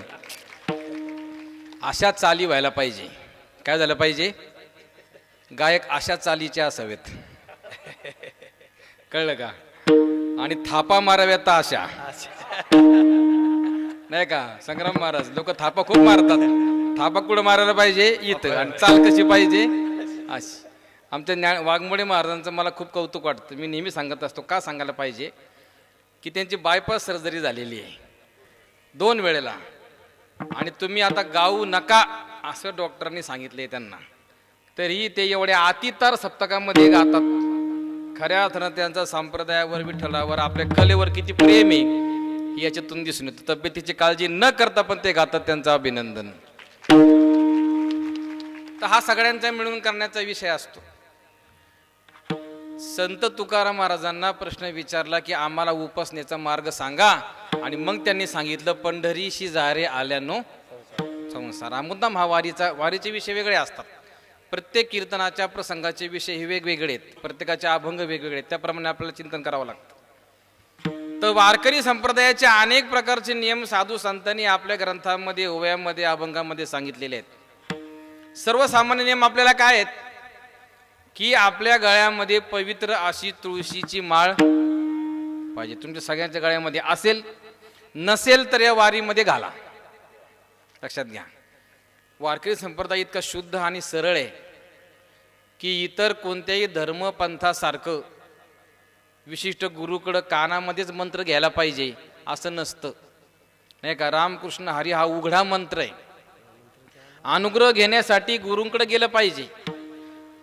अशा चाली व्हायला पाहिजे. काय झालं पाहिजे? गायक अशा चालीचे असावेत. कळलं का? आणि थापा माराव्यात अशा, नाही का संग्राम महाराज? लोक थापा खूप मारतात. थापा कुठं मारायला पाहिजे? इथं. आणि चाल कशी पाहिजे? अशी. आमच्या वाघमोडे महाराजांचं मला खूप कौतुक वाटतं. मी नेहमी सांगत असतो. का सांगायला पाहिजे? की त्यांची बायपास सर्जरी झालेली आहे 2 वेळेला, आणि तुम्ही आता गाऊ नका असं डॉक्टरांनी सांगितले त्यांना, तरी ते एवढ्या अतितार सप्तकामध्ये गातात. खऱ्या अर्थानं त्यांचा संप्रदायावर, विठ्ठलावर, आपल्या कलेवर किती प्रेम आहे हे याच्यातून दिसून येतं. तब्येतीची काळजी न करता पण ते गातात. त्यांचं अभिनंदन. तर हा सगळ्यांचा मिळून करण्याचा विषय असतो. संत तुकाराम महाराजांना प्रश्न विचारला की आम्हाला उपासनेचा मार्ग सांगा, आणि मग त्यांनी सांगितलं पंढरीशी जारे आल्यानो संसार. हा मुद्दाम हा वारीचे विषय वेगळे असतात. प्रत्येक कीर्तनाच्या प्रसंगाचे विषय हे वेगवेगळे आहेत. प्रत्येकाचे अभंग वेगवेगळे आहेत. त्याप्रमाणे आपल्याला चिंतन करावं लागतं. तर वारकरी संप्रदायाचे अनेक प्रकारचे नियम साधू संतांनी आपल्या ग्रंथांमध्ये, ओव्यामध्ये, अभंगामध्ये सांगितलेले आहेत. सर्वसामान्य नियम आपल्याला काय आहेत? की आपल्या गळ्यामध्ये पवित्र अशी तुळशीची माळ पाहिजे. तुमच्या सगळ्यांच्या गळ्यामध्ये असेल, नसेल तर या वारीमध्ये घाला. लक्षात घ्या. वारकरी संप्रदाय इतका शुद्ध आणि सरळ आहे की इतर कोणत्याही धर्मपंथासारखं विशिष्ट गुरुकडं कानामध्येच मंत्र घ्यायला पाहिजे असं नसतं, नाही का? रामकृष्ण हरी हा उघडा मंत्र आहे. अनुग्रह घेण्यासाठी गुरूंकडे गेलं पाहिजे.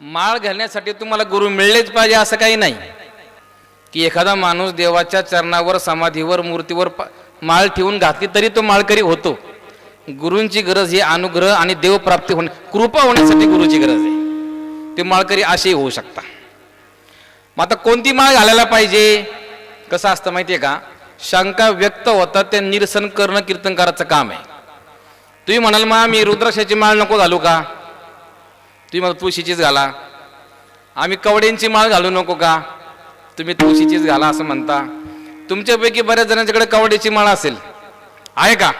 माळ घालण्यासाठी तुम्हाला गुरु मिळलेच पाहिजे असं काही नाही. की एखादा माणूस देवाच्या चरणावर, समाधीवर, मूर्तीवर माळ ठेवून घातली तरी तो माळकरी होतो. गुरूंची गरज ही अनुग्रह आणि देवप्राप्ती होणे, कृपा होण्यासाठी गुरुची गरज आहे. ते माळकरी असे होऊ शकता. मग आता कोणती माळ घालायला पाहिजे? कसं असतं माहितीये का? शंका व्यक्त होतात ते निरसन करणं कीर्तनकाराचं काम आहे. तुम्ही म्हणाल मा मी रुद्राक्षाची माळ नको घालू का? तुम्ही मला तुळशीचीच घाला. आम्ही कवड्यांची माळ घालू नको का? तुम्ही तुळशीचीच घाला असं म्हणता. तुमच्यापैकी बऱ्याच जणांच्याकडे कवड्याची माळ असेल, आहे का?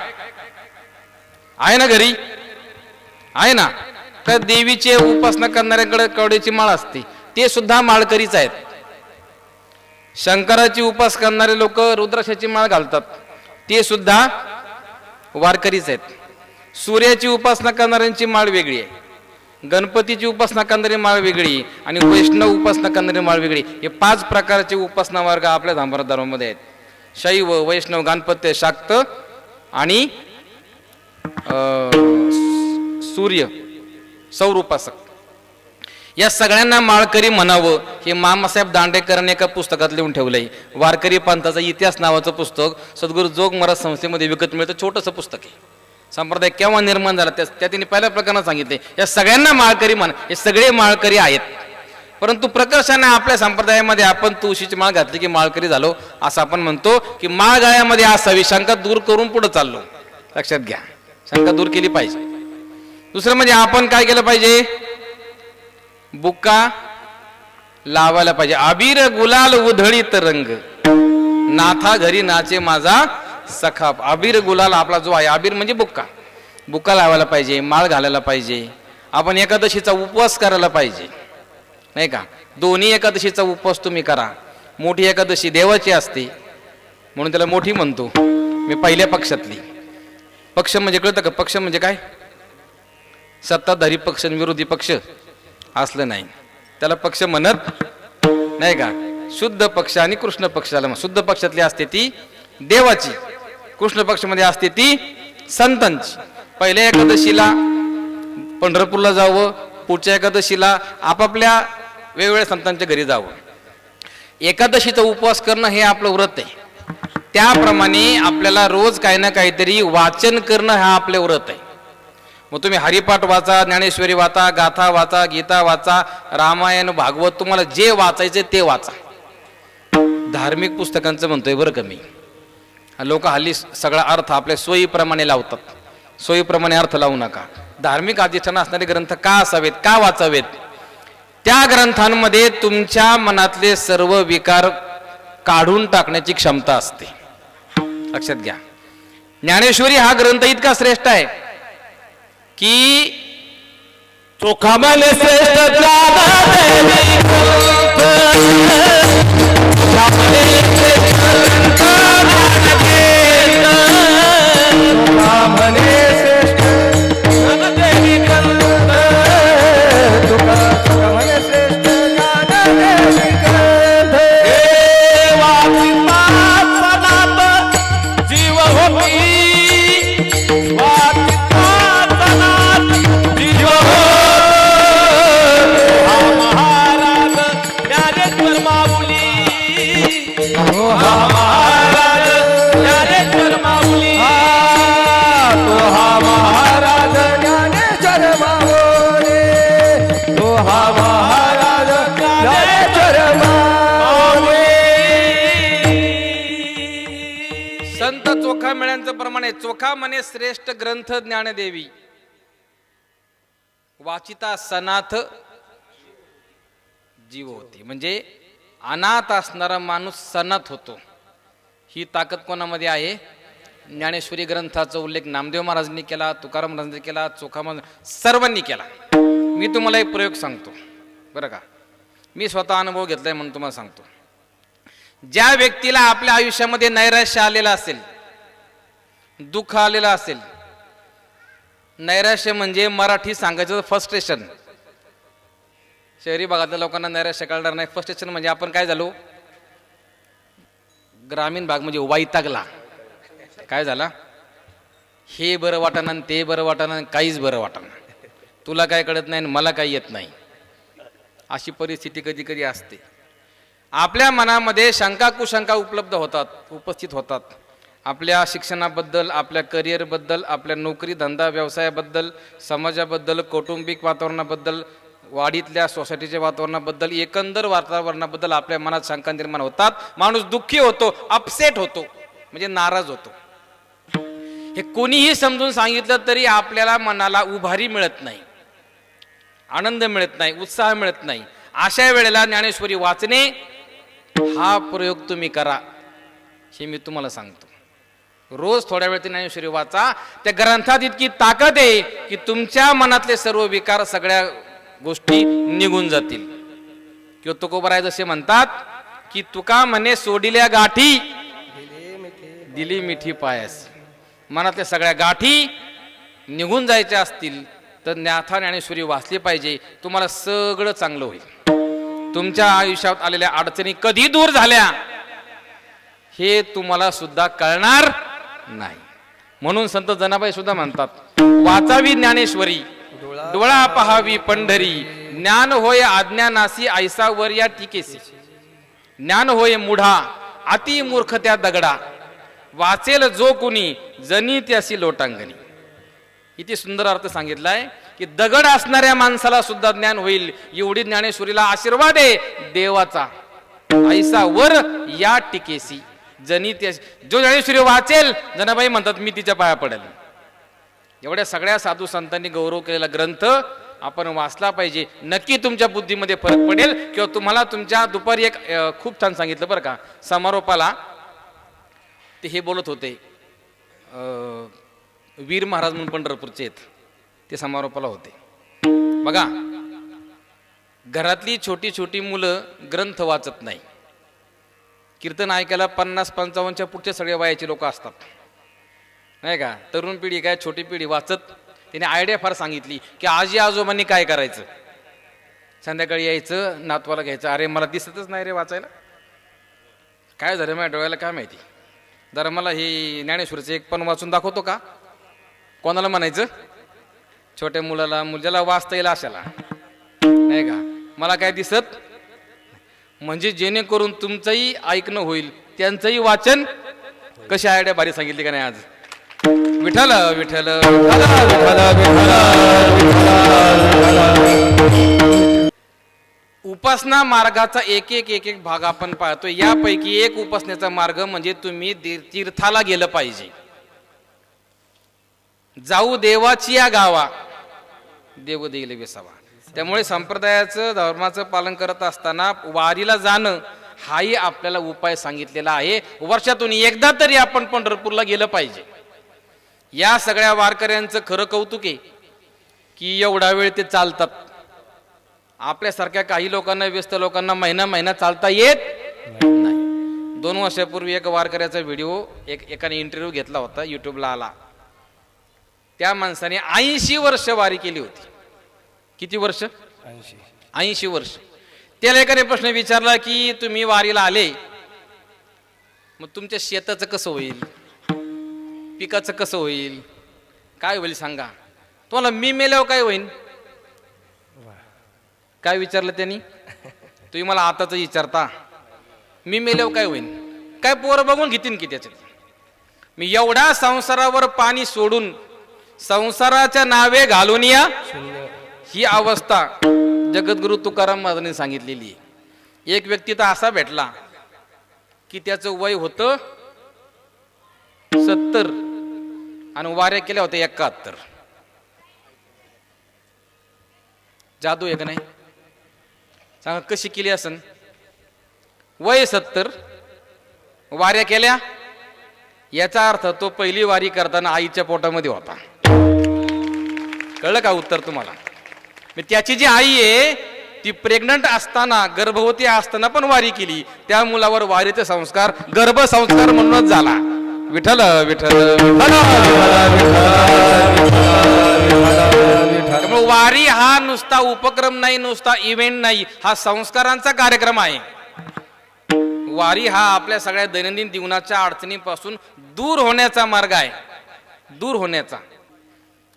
आहे ना? घरी आहे ना? तर देवीचे उपासना करणाऱ्यांकडे कवड्याची माळ असते, ते सुद्धा माळकरीच आहेत. शंकराची उपास करणारे लोक रुद्राक्षाची माळ घालतात, ते सुद्धा वारकरीच आहेत. सूर्याची उपासना करणाऱ्यांची माळ वेगळी आहे, गणपतीची उपासना करणारी माळ वेगळी, आणि वैष्णव उपासना करणारी माळ वेगळी. हे 5 प्रकारचे उपासना वर्ग आपल्या धांबरा धर्मामध्ये आहेत. शैव, वैष्णव, गाणपत्य, शाक्त आणि सूर्य, सौर उपासक. या सगळ्यांना माळकरी म्हणावं हे मामासाहेब दांडेकरांनी एका पुस्तकात लिहून ठेवलंय. वारकरी पंथाचा इतिहास नावाचं पुस्तक सद्गुरू जोग महाराज संस्थेमध्ये विकत मिळतं. छोटंसं पुस्तक आहे. संप्रदाय केव्हा निर्माण झाला त्या त्यांनी पहिल्या प्रकारानं सांगितले. या सगळ्यांना माळकरी म्हणा. हे सगळे माळकरी आहेत. परंतु प्रकर्षाने आपल्या संप्रदायामध्ये आपण तुळशीची माळ घातली की माळकरी झालो असं आपण म्हणतो. की माळ गळ्यामध्ये असावी, शंका दूर करून पुढे चाललो. लक्षात घ्या, शंका दूर केली पाहिजे. दुसरं म्हणजे आपण काय केलं पाहिजे? बुक्का लावायला पाहिजे. अबीर गुलाल उधळीत रंग, नाथा घरी नाचे माझा सखा. अबीर गुलाल आपला जो आहे, अबीर म्हणजे बुक्का, बुक्का लावायला पाहिजे, माळ घालायला पाहिजे. आपण एकादशीचा उपवास करायला पाहिजे, नाही का? दोन्ही एकादशीचा उपवास तुम्ही करा. मोठी एकादशी देवाची असते म्हणून त्याला मोठी म्हणतो. मी पहिल्या पक्षातली. पक्ष म्हणजे कळतं का? पक्ष म्हणजे काय? सत्ताधारी पक्ष आणि विरोधी पक्ष असलं नाही, त्याला पक्ष म्हणत नाही का? शुद्ध पक्ष आणि कृष्ण पक्षाला. शुद्ध पक्षातली असते ती देवाची, कृष्ण पक्षामध्ये असते ती संतांची. पहिल्या एकादशीला पंढरपूरला जावं, पुढच्या एकादशीला आपापल्या वेगवेगळ्या संतांच्या घरी जावं. एकादशीचा उपवास करणं हे आपलं व्रत आहे. त्याप्रमाणे आपल्याला रोज काही ना काहीतरी वाचन करणं हा आपले व्रत आहे. मग तुम्ही हरिपाठ वाचा, ज्ञानेश्वरी वाचा, गाथा वाचा, गीता वाचा, रामायण, भागवत, तुम्हाला जे वाचायचे ते वाचा. धार्मिक पुस्तकांचं म्हणतोय बरं का मी. लोक हल्ली सगळा अर्थ आपल्या सोयीप्रमाणे लावतात. सोयीप्रमाणे अर्थ लावू नका. धार्मिक अधिष्ठान असणारे ग्रंथ का असावेत, का वाचावेत? त्या ग्रंथांमध्ये तुमच्या मनातले सर्व विकार काढून टाकण्याची क्षमता असते. लक्षात घ्या. ज्ञानेश्वरी हा ग्रंथ इतका श्रेष्ठ आहे की चोखा मन श्रेष्ठ ज्ञानदेवी जीव होती संत चोखा मेळ्यांचं प्रमाणे चोखा म्हणे श्रेष्ठ ग्रंथ ज्ञानदेवी वाचिता सनाथ जीव होती. म्हणजे अनाथ असणारा माणूस सनाथ होतो. ही ताकद कोणामध्ये आहे? ज्ञानेश्वरी ग्रंथाचा उल्लेख नामदेव महाराजांनी केला, तुकाराम महाराजांनी केला, चोखा महाराज सर्वांनी केला. मी तुम्हाला एक प्रयोग सांगतो बरं का. मी स्वतः अनुभव घेतलाय म्हणून तुम्हाला सांगतो. ज्या व्यक्तीला आपल्या आयुष्यामध्ये नैराश्य आलेलं असेल, दुःख आलेलं असेल, नैराश्य म्हणजे मराठी सांगायचं फ्रस्ट्रेशन. शहरी भागातल्या लोकांना नैराश्य कळणार नाही. फ्रस्ट्रेशन म्हणजे आपण काय झालो, ग्रामीण भाग म्हणजे वैतागला. काय झाला, हे बरं वाटणार आणि ते बरं वाटणार, काहीच बरं वाटणार, तुला काय कळत नाही आणि मला काही येत नाही, अशी परिस्थिती कधी कधी असते. आपल्या मनामध्ये शंका कुशंका उपस्थित होतात. आपल्या शिक्षणाबद्दल, आपल्या करिअरबद्दल, आपल्या नोकरी धंदा व्यवसायाबद्दल, समाजाबद्दल, कौटुंबिक वातावरणाबद्दल, वाडीतल्या सोसायटीच्या वातावरणाबद्दल, एकंदर वातावरणाबद्दल आपल्या मनात शंका निर्माण होतात. माणूस दुःखी होतो, अपसेट होतो, म्हणजे नाराज होतो. हे कोणीही समजून सांगितलं तरी आपल्याला मनाला उभारी मिळत नाही, आनंद मिळत नाही, उत्साह मिळत नाही. अशा वेळेला ज्ञानेश्वरी वाचणे हा प्रयोग तुम्ही करा, हे मी तुम्हाला सांगतो. रोज थोड्या वेळ ज्ञानेश्वरी वाचा. त्या ग्रंथात इतकी ताकद आहे की तुमच्या मनातले सर्व विकार, सगळ्या गोष्टी निघून जातील. किंवा तुकोबराय जसे म्हणतात की तुका म्हणे सोडिल्या गाठी दिली मिठी पायास. मनातल्या सगळ्या गाठी निघून जायच्या असतील तर ज्ञाथा ज्ञानेश्वरी वाचली पाहिजे. तुम्हाला सगळं चांगलं होईल. तुमच्या आयुष्यात आलेल्या अडचणी कधी दूर झाल्या हे तुम्हाला सुद्धा कळणार नाही. म्हणून संत जनाबाई सुद्धा म्हणतात, वाचावी ज्ञानेश्वरी डोळा पहावी पंढरी, ज्ञान होय अज्ञानासी ऐसा वर या टीकेसी, ज्ञान होय मुढा अति मूर्ख त्या दगडा, वाचेल जो कुणी जनी त्यासी लोटांगणी. किती सुंदर अर्थ सांगितलाय की दगड असणाऱ्या माणसाला सुद्धा ज्ञान होईल, एवढी ज्ञानेश्वरीला आशीर्वाद आहे देवाचा. ऐसा वर या टिकेसी जनी त्या, जो ज्ञानेश्वरी वाचेल, जनाबाई म्हणतात मी तिच्या पाया पडेल. एवढ्या सगळ्या साधू संतांनी गौरव केलेला ग्रंथ आपण वाचला पाहिजे. नक्की तुमच्या बुद्धीमध्ये फरक पडेल. किंवा तुम्हाला तुमच्या दुपारी एक खूप छान सांगितलं बरं का, समारोपाला ते हे बोलत होते, वीर महाराज म्हणून पंढरपूरचे आहेत, ते समारोपाला होते. बघा, घरातली छोटी छोटी मुलं ग्रंथ वाचत नाही. कीर्तन ऐकायला 50-55च्या पुढचे सगळे वयाचे लोक असतात, नाही का. तरुण पिढी काय, छोटी पिढी वाचत. त्याने आयडिया फार सांगितली की आजी आजोबांनी काय करायचं, संध्याकाळी यायचं, नातवाला घ्यायचं, अरे मला दिसतच नाही रे वाचायला, काय झालं माझ्या डोळ्याला काय माहिती, जरा मला हे ज्ञानेश्वरीचं एक पण वाचून दाखवतो का. कोणाला म्हणायचं, छोट्या मुलाला, मुलाला वाचता येईल अशाला, नाही का. मला काय दिसत, म्हणजे जेणेकरून तुमचंही ऐकणं होईल, त्यांचंही वाचन. कशी आयडिया भारी सांगितली का नाही आज. विठ्ठल विठ्ठल उपासना मार्गाचा एक एक भाग आपण पाहतो. यापैकी एक उपासनेचा मार्ग म्हणजे तुम्ही तीर्थाला गेलं पाहिजे. जाऊ देवाची या गावा, देव देईल विसावा. त्यामुळे संप्रदायाचं, धर्माचं पालन करत असताना वारीला जाणं हाही आपल्याला उपाय सांगितलेला आहे. वर्षातून एकदा तरी आपण पंढरपूरला गेलं पाहिजे. या सगळ्या वारकऱ्यांचं खरं कौतुक आहे की एवढा वेळ ते चालतात. आपल्यासारख्या काही लोकांना, व्यस्त लोकांना महिना चालता येत नाही. 2 वर्षापूर्वी एक वारकऱ्याचा व्हिडिओ एकाने इंटरव्ह्यू घेतला होता, युट्यूबला आला. त्या माणसाने 80 वर्ष वारी केली होती. किती वर्ष? 80 वर्ष. त्याला एकाने प्रश्न विचारला की तुम्ही वारीला आले, मग तुमच्या शेताचं कसं होईल, पिकाचं कसं होईल, काय होईल सांगा. तुम्हाला मी मेल्यावर काय होईल? काय विचारलं त्यांनी? तुम्ही मला आताच विचारता मी मेल्यावर काय होईल? काय पोरं बघून घेतीन की त्याच्यात? मी एवढा संसारावर पाणी सोडून संसाराच्या नावे घालून या, ही अवस्था जगद्गुरु तुकाराम महाराजांनी सांगितलेली आहे. एक व्यक्ती तर असा भेटला की त्याचं वय होतं 70 आणि वाऱ्या केल्या होत्या 71. जादू आहे का नाही सांगा, कशी केली असन? वय 70, वाऱ्या केल्या, याचा अर्थ तो पहिली वारी करताना आईच्या पोटामध्ये होता. कळलं का उत्तर तुम्हाला? त्याची जी आई आहे ती प्रेग्नंट असताना, गर्भवती असताना पण वारी केली. त्या मुलावर वारीचे संस्कार गर्भसंस्कार म्हणूनच झाला. विठ्ठल विठ्ठल त्यामुळे वारी हा नुसता उपक्रम नाही, नुसता इव्हेंट नाही, हा संस्कारांचा कार्यक्रम आहे. वारी हा आपल्या सगळ्या दैनंदिन जीवनाच्या अडचणीपासून दूर होण्याचा मार्ग आहे. दूर होण्याचा.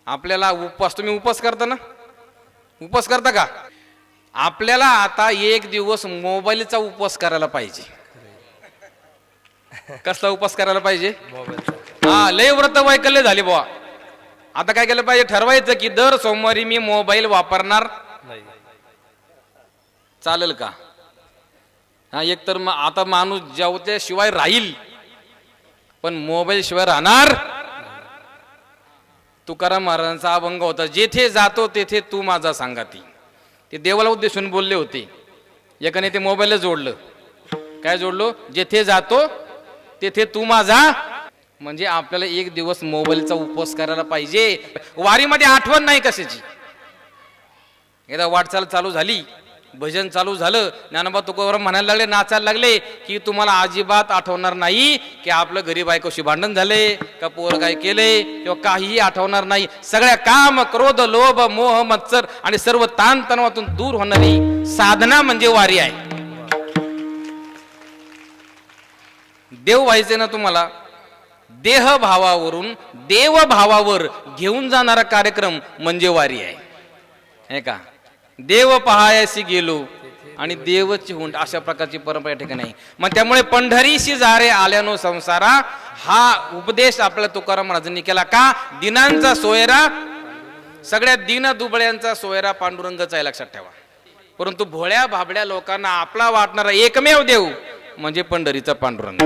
आपल्याला उपवास, तुम्ही उपवास करता ना? उपवास करता का? आपल्याला आता एक दिवस मोबाईलचा उपवास करायला पाहिजे. कसला उपवास करायला पाहिजे? हा, लय व्रत वैकल्य झाले बुवा. आता काय केलं पाहिजे? ठरवायचं की दर सोमवारी मी मोबाईल वापरणार नाही. चालेल का? हा, एक तर आता माणूस जेवत्या शिवाय राहील पण मोबाईल शिवाय राहणार. तुकाराम महाराजांचा अभंग होता, जेथे जातो तेथे तू माझा सांगाती. ते देवाला उद्देशून बोलले होते. एकाने ते मोबाईलला जोडलं. काय जोडलो? जेथे जातो तेथे तू माझा. म्हणजे आपल्याला एक दिवस मोबाईलचा उपवास करायला पाहिजे. वारीमध्ये आठवण नाही कशाची. एकदा वाटचाल चालू झाली, भजन चालू झालं, ज्ञानोबा तुकोबाराम म्हणायला लागले, नाचायला लागले की तुम्हाला अजिबात आठवणार नाही की आपलं घरी बायकोशी भांडण झाले का, पोर काय केले, किंवा काहीही आठवणार नाही. सगळ्या काम, क्रोध, लोभ, मोह, मत्सर आणि सर्व ताण तणावातून दूर होणारी साधना म्हणजे वारी आहे. देव व्हायचे ना तुम्हाला, देह भावावरून देव भावावर घेऊन जाणारा कार्यक्रम म्हणजे वारी आहे. हे का? देव पहायासी गेलो आणि देवची हुंड, अशा प्रकारची परंपरा ठिकाणी आहे. मग त्यामुळे पंढरीशी जारे आल्यानो संसारा, हा उपदेश आपल्याला तुकाराम महाराजांनी केला. का? दिनांचा सोयरा, सगळ्या दीन दुबळ्यांचा सोयरा पांडुरंगचा आहे, लक्षात ठेवा. परंतु भोळ्या भाबड्या लोकांना आपला वाटणारा एकमेव देव म्हणजे पंढरीचा पांडुरंग.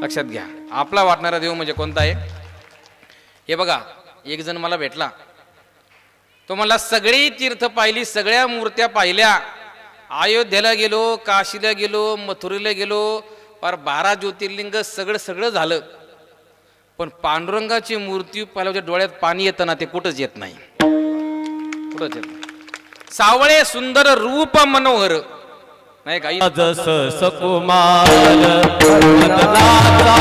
लक्षात घ्या, आपला वाटणारा देव म्हणजे कोणता आहे? हे बघा, एक जण मला भेटला, तो मला सगळी तीर्थ पाहिली, सगळ्या मूर्त्या पाहिल्या, अयोध्येला गेलो, काशीला गेलो, मथुरेला गेलो, फार 12 ज्योतिर्लिंग सगळं झालं, पण पांडुरंगाची मूर्ती पाहिल्याच्या डोळ्यात पाणी येतं ना, ते कुठंच येत नाही. कुठंच येत नाही. सावळे सुंदर रूप मनोहर, नाही का? जस सकुमार मदनाचा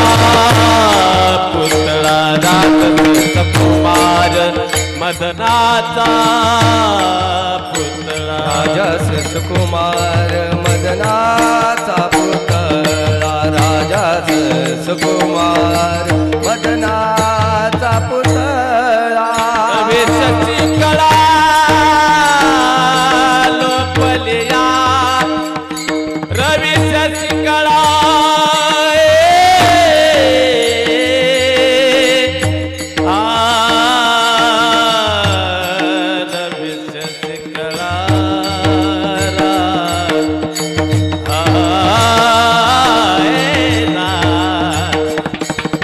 पुतळा रात, सकुमार मदनाचा पुतळा, राजस सुकुमार मदनाचा पुतळा, राजस सुकुमार मदनाचा पुतळा. विषची कळा लोपलिया, रविषची कळा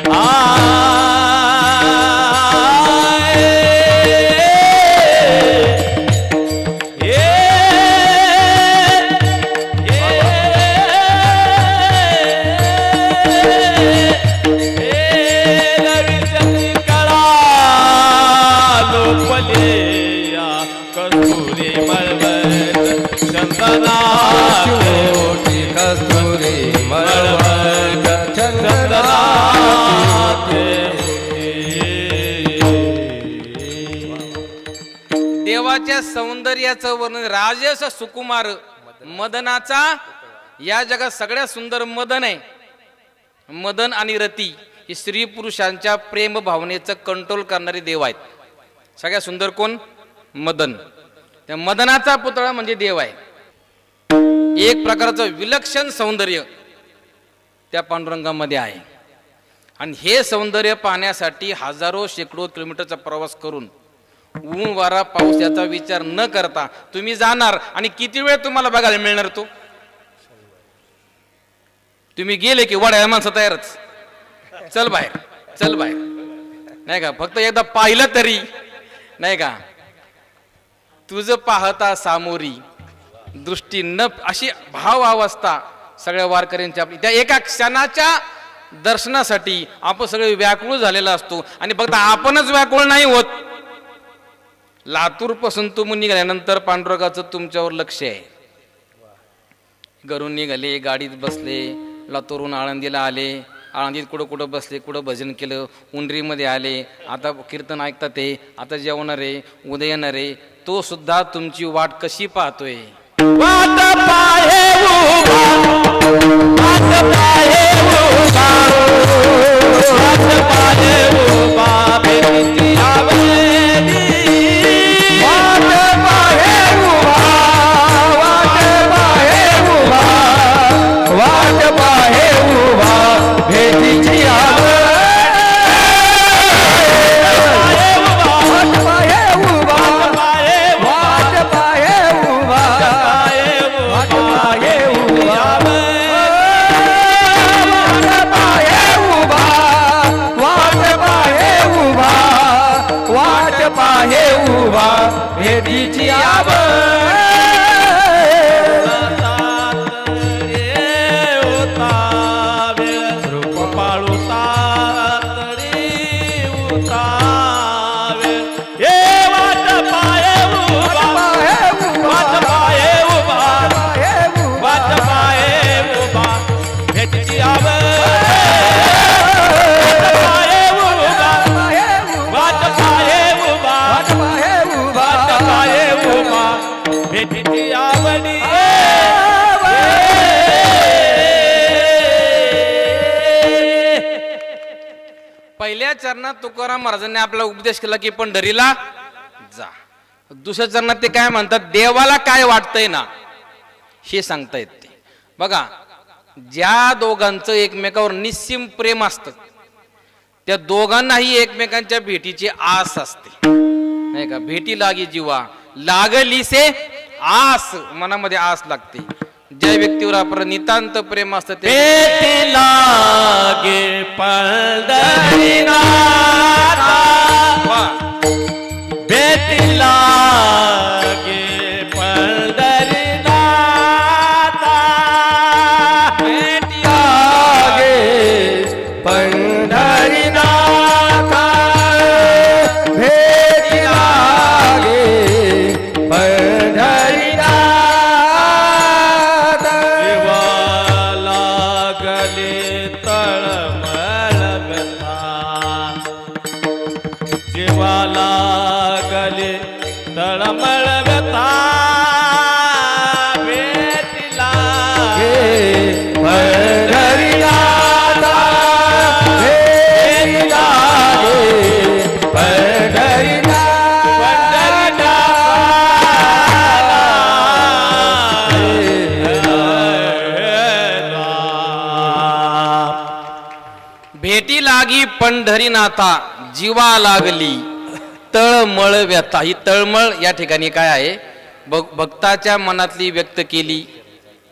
आ पाण्याच्या सौंदर्याचं वर्णन राजस सुकुमार मदनाचा या जगात सगळ्यात सुंदर मदन आहे. मदन आणि रती ही स्त्री पुरुषांच्या प्रेम भावनेचं कंट्रोल करणारे देव आहेत. सगळ्यात सुंदर कोण? मदन. त्या मदनाचा पुतळा म्हणजे देव आहे. एक प्रकारचं विलक्षण सौंदर्य त्या पांडुरंगामध्ये आहे. आणि हे सौंदर्य पाहण्यासाठी हजारो शेकडो किलोमीटरचा प्रवास करून ऊन वारा पाऊस याचा विचार न करता तुम्ही जाणार. आणि किती वेळ तुम्हाला बघायला मिळणार? तो तुम्ही गेले की वडायला माणसं तयारच, चल बाहेर चल बाहेर, नाही का? फक्त एकदा पाहिलं तरी, नाही का? तुझं पाहता सामोरी दृष्टी न, अशी भाव अवस्था सगळ्या वारकऱ्यांची आपली. त्या एका क्षणाच्या दर्शनासाठी आपण सगळे व्याकुळ झालेला असतो. आणि फक्त आपणच व्याकुळ नाही होत, लातूर पासून तुम्ही निघाल्यानंतर पांडुरंगाचं तुमच्यावर लक्ष आहे. घरून निघाले, गाडीत बसले, लातूरून आळंदीला आले, आळंदीत कुठं बसले, कुठं भजन केलं, उंडरीमध्ये आले, आता कीर्तन ऐकतात ते, आता जेवणार आहे, उद्या येणार आहे, तो सुद्धा तुमची वाट कशी पाहतोय? वाट पाहे उभा, वाट पाहे उभा, वाट पाहे उभा, भेटीची आवेली. वाट पाहे उभा, वाट पाहे उभा, वाट पाहे उभा, भेटीची आवेली. भेटीची रूप पाळुता तरी उतावे. हे वाट पाहे उभा, वाट पाहे उभा, वाट पाहे उभा, भेटीची आवडी. पहिल्या चरणात तुकाराम महाराजांनी आपला उपदेश केला की पंढरीला जा. दुसऱ्या चरणात ते काय म्हणतात? देवाला काय वाटतंय ना हे सांगता येते. बघा, ज्या दोघांचं एकमेकावर निस्सीम प्रेम असतं त्या दोघांनाही एकमेकांच्या भेटीची आस असते, नाही का? भेटी लागी जीवा लागली से आस, मनामध्ये आस लागते. ज्या व्यक्तीवर आपण नितांत प्रेम असतं ते भेटी लागे पंढरीनाथा, भेटी लागे पंढरीनाथा, भेटी लागे पंढरीनाथा, भेटी लागे पंढरीनाथा. जीवाला गले तळमळ व्यथा, भेटीला पंढरीनाथा, भेटीला पंढरीनाथा, भेटी लागी पंढरीनाथा, जीवा लागली तळमळ व्यथा. ही तळमळ या ठिकाणी काय आहे? भक्ताच्या मनातली व्यक्त केली.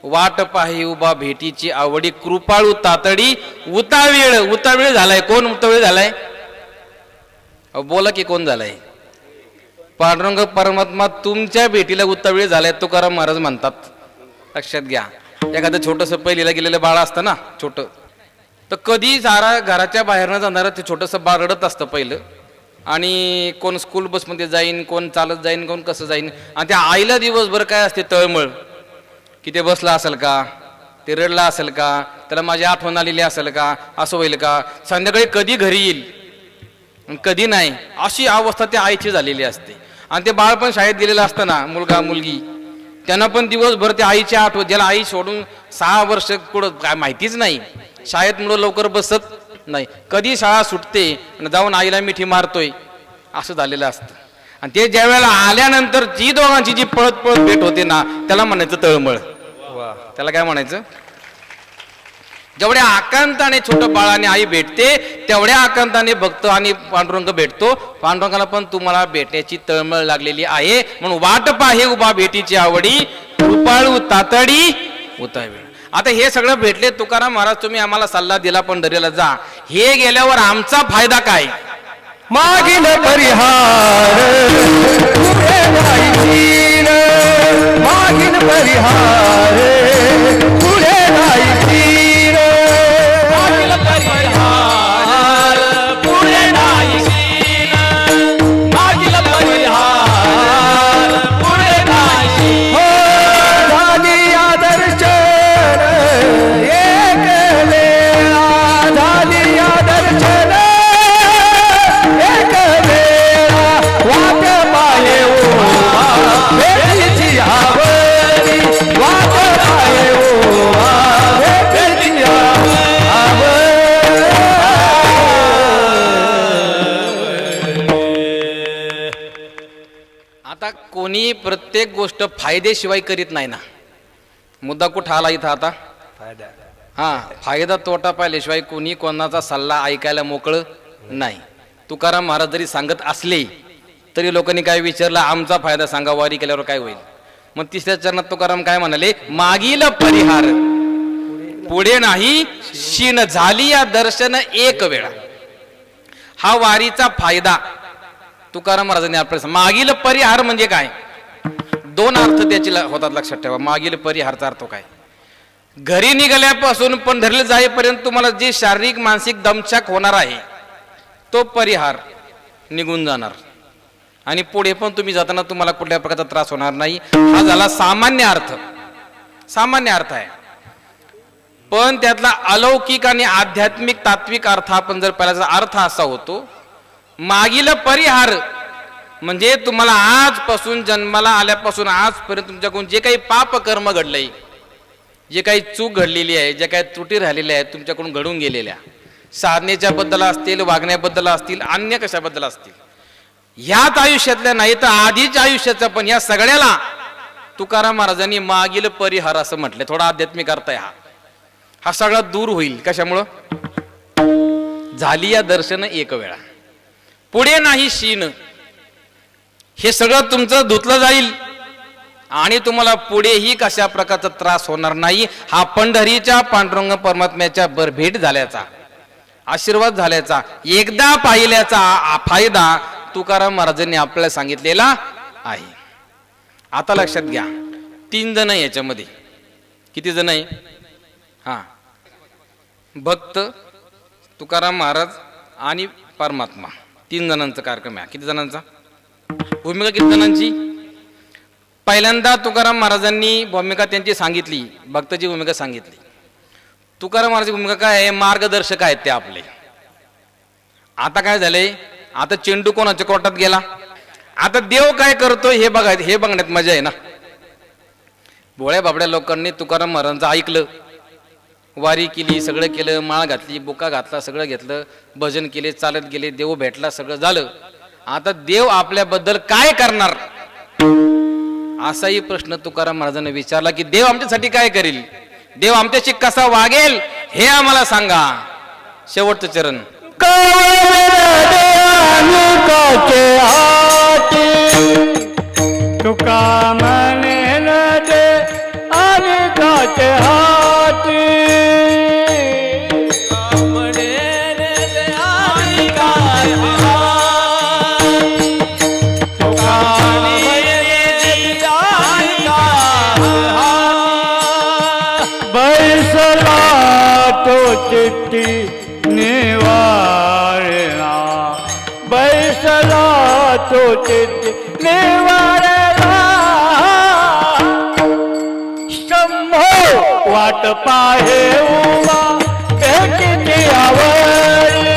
वाट पाहे उभा, भेटीची आवडी, कृपाळू तातडी, उतावीळ. उतावीळ झालाय. कोण उतावीळ झालाय? बोला की कोण झालाय? पांडुरंग परमात्मा तुमच्या भेटीला उतावीळ झालाय, तुकाराम महाराज म्हणतात. लक्षात घ्या. एखादं छोटंसं पहिलीला गेलेलं बाळ असतं ना, छोटं, तर कधी सारा घराच्या बाहेरनं जाणारं ते छोटंसं बाळ रडत असतं पहिलं. आणि कोण स्कूल बसमध्ये जाईन, कोण चालत जाईन, कोण कसं जाईन. आणि त्या आईला दिवसभर काय असते? तळमळ. की ते बसला असेल का, ते रडला असेल का, त्याला माझी आठवण आलेली असेल का, असं होईल का, संध्याकाळी कधी घरी येईल कधी नाही, अशी अवस्था त्या आईची झालेली असते. आणि ते बाळ पण शाळेत गेलेलं असताना मुलगा मुलगी त्यांना पण दिवसभर त्या आईची आठवण, ज्याला आई सोडून 6 वर्ष कुठं काय माहितीच नाही, शाळेत मुलं लवकर बसत नाही, कधी शाळा सुटते आणि जाऊन आईला मिठी मारतोय असं झालेलं असतं. आणि ते ज्या वेळेला आल्यानंतर जी दोघांची जी पळत पळत भेट होते ना त्याला म्हणायचं तळमळ. त्याला काय म्हणायचं? जेवढ्या आकांताने छोटं बाळाने आई भेटते तेवढ्या आकांताने भक्त आणि पांडुरंग भेटतो. पांडुरंगाला पण तुम्हाला भेटण्याची तळमळ लागलेली आहे, म्हणून वाट पाहे उभा भेटीची आवडी, कृपाळू तातडी उतावी. आता हे सगळं भेटले तुकाराम महाराज, तुम्ही आम्हाला सल्ला दिला पंढरीला जा, हे गेल्यावर आमचा फायदा काय? मागील परिहार पुढे नाही तीन, मागील परिहार पुढे नाही तीन, मागील परिहार पुढे नाही शीन, मागील परिहार पुढे नाही. हो झाली आदर्शन एक वेळा, झाली आदर्शन एक वेळा, वाट पाहे उभा भेटीची आवडी, वाट पाहे उभा भेटीची आवडी. आता कोणी प्रत्येक गोष्ट फायदेशिवाय करीत नाही ना. मुद्दा कुठं आला इथं आता? हा, फायदा तोटा पाहिल्याशिवाय कोणी कोणाचा सल्ला ऐकायला मोकळं नाही. तुकाराम महाराज जरी सांगत असले तरी लोकांनी काय विचारलं, आमचा फायदा सांगा, वारी केल्यावर काय होईल? मग तिसऱ्या चरणात तुकाराम काय म्हणाले? मागील परिहार पुढे नाही शीन, झाली या दर्शन एक वेळा. हा वारीचा फायदा तुकाराम महाराजांनी आपल्याला. मागील परिहार म्हणजे काय? 2 अर्थ त्याची होतात, लक्षात ठेवा. मागील परिहारचा अर्थ काय? घरी निघाल्यापासून पंढरीला जाईपर्यंत तुम्हाला जे शारीरिक मानसिक दमछाक होणार आहे तो परिहार निघून जाणार, आणि पुढे पण तुम्ही जाताना तुम्हाला कुठल्या प्रकारचा त्रास होणार नाही. हा झाला सामान्य अर्थ. सामान्य अर्थ आहे. पण त्यातला अलौकिक आणि आध्यात्मिक तात्विक अर्थ आपण जर पाहिला, अर्थ असा होतो, मागील परिहार म्हणजे तुम्हाला आजपासून जन्माला आल्यापासून आजपर्यंत तुमच्याकडून जे काही पाप कर्म घडलंय, जे काही चूक घडलेली आहे, जे काही त्रुटी राहिलेल्या आहेत तुमच्याकडून घडून गेलेल्या, साधनेच्या बद्दल असतील, वागण्याबद्दल असतील, अन्य कशाबद्दल असतील, ह्याच आयुष्यातल्या नाही तर आधीच्या आयुष्याचं पण, या सगळ्याला तुकाराम महाराजांनी मागील परिहार असं म्हटलं. थोडा आध्यात्मिक अर्थ आहे हा. हा सगळा दूर होईल. कशामुळं? झाली या दर्शन एक वेळा, पुढे नाही शीन. हे सगळं तुमचं धुतलं जाईल आणि तुम्हाला पुढेही कशा प्रकारचा त्रास होणार नाही. हा पंढरीच्या पांडुरंग परमात्म्याच्या भेट झाल्याचा, आशीर्वाद झाल्याचा, एकदा पाहिल्याचा फायदा तुकाराम महाराजांनी आपल्याला सांगितलेला आहे. आता लक्षात घ्या, 3 जण याच्यामध्ये. किती जण आहे? हा, भक्त, तुकाराम महाराज आणि परमात्मा, 3 जणांचा कार्यक्रम आहे. किती जणांचा? भूमिका किती जणांची? पहिल्यांदा तुकाराम महाराजांनी भूमिका त्यांची सांगितली, भक्ताची भूमिका सांगितली. तुकाराम महाराजांची भूमिका काय आहे? मार्गदर्शक आहेत ते आपले. आता काय झालंय? आता चेंडू कोणाच्या कोर्टात गेला, आता देव काय करतोय हे बघायचं, हे बघण्यात मजा आहे ना. भोळ्या बाबड्या लोकांनी तुकाराम महाराजांचं ऐकलं, वारी केली, सगळं केलं, माळ घातली, बुका घातला, सगळं घेतलं, भजन केले, चालत गेले, देव भेटला, सगळं झालं. आता देव आपल्याबद्दल काय करणार असाही प्रश्न तुकाराम महाराजांनी विचारला, की देव आमच्यासाठी काय करेल, देव आमच्याशी कसा वागेल हे आम्हाला सांगा. शेवटचं चरण. तुका म्हणेल दे अनेकाचे हाती, म्हणेल दे अनेकाचे हाती, तुका म्हणेल दे अनेकाचे हाती. बैसला तो चिट्टी निवारणा, बैसला तो चिट्टी निवारणा. शंभो वाट पाहे उभा भेटीची आवडी,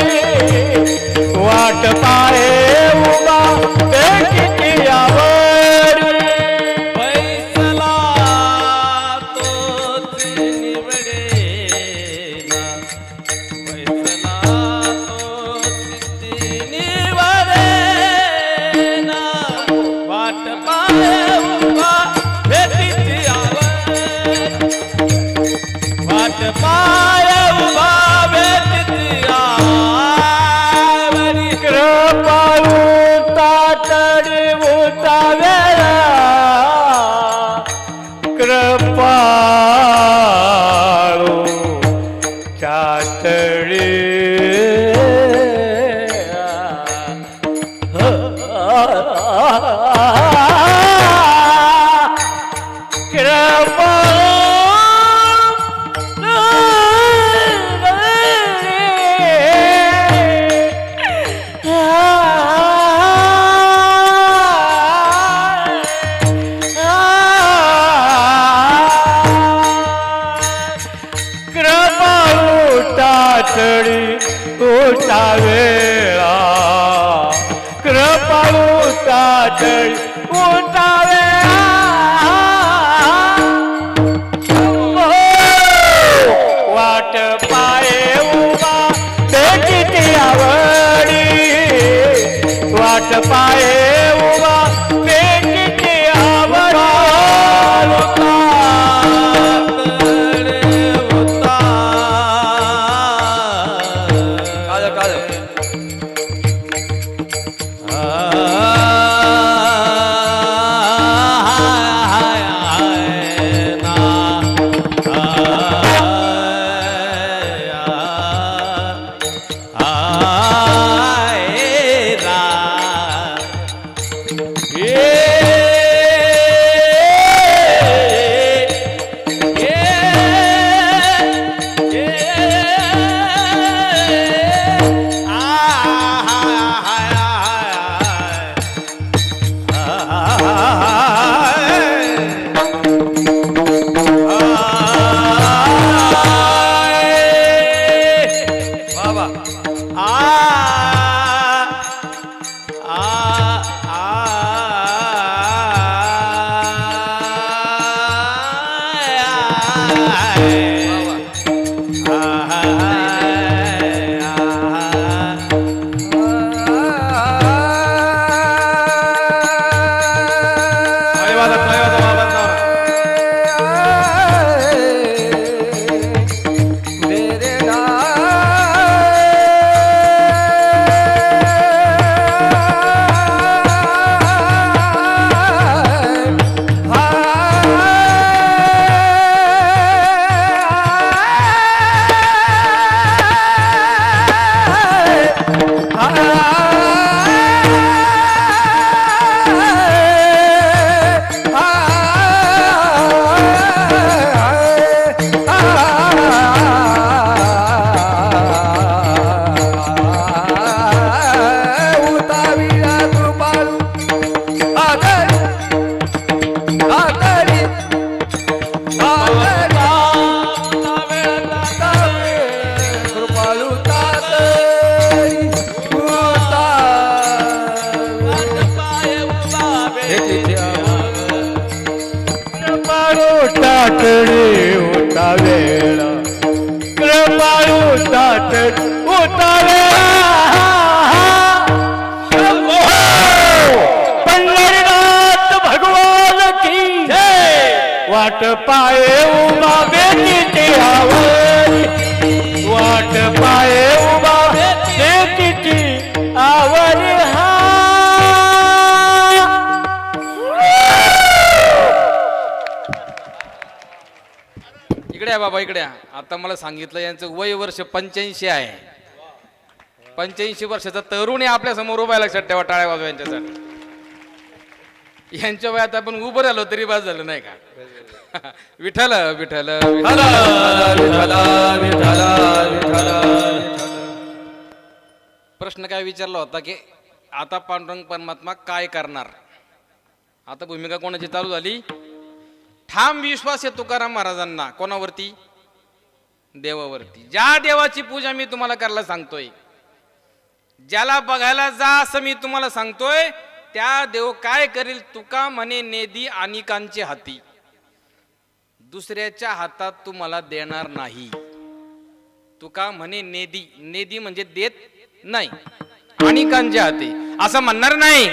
वाट पाहे उभा भेटीची आवडी. कृपाळू चातळी तातडी उठा वेळा कृपाळू तातडी उठा वेळा वाट पाये उभा भेटीची आवडी वाट पाये उभा भेटीची आवडी तातडी होता वेळ कृपाळू तातड होता पंढरीनाथ भगवान की वाट पाये उभा बेटीची आवडी वाट पाये उभा बेटीची आवडी इकडे या बाबा इकडे या. आता मला सांगितलं यांचं वय वर्ष 85 आहे. 85 वर्षाचा तरुण आहे आपल्या समोर उभा आहे. लक्षात ठेवा, टाळ्या वाजवा यांच्यासाठी. यांच्या वयात आपण उभं राहिलो तरी बाज झालं नाही का. विठ्ठल विठ्ठल प्रश्न काय विचारला होता की आता पांडुरंग परमात्मा काय करणार. आता भूमिका कोणाची चालू झाली. ठाम विश्वास आहे तुकाराम महाराजांना. कोणावरती. देवावरती. ज्या देवाची पूजा मी तुम्हाला करायला सांगतोय, ज्याला बघायला जा असं मी तुम्हाला सांगतोय, त्या देव काय करेल. तुका म्हणे नेदी अनिकांचे हाती, दुसऱ्याच्या हातात तुम्हाला देणार नाही. तुका म्हणे नेदी, नेदी म्हणजे देत नाही, अनिकांच्या हाती असं म्हणणार नाही.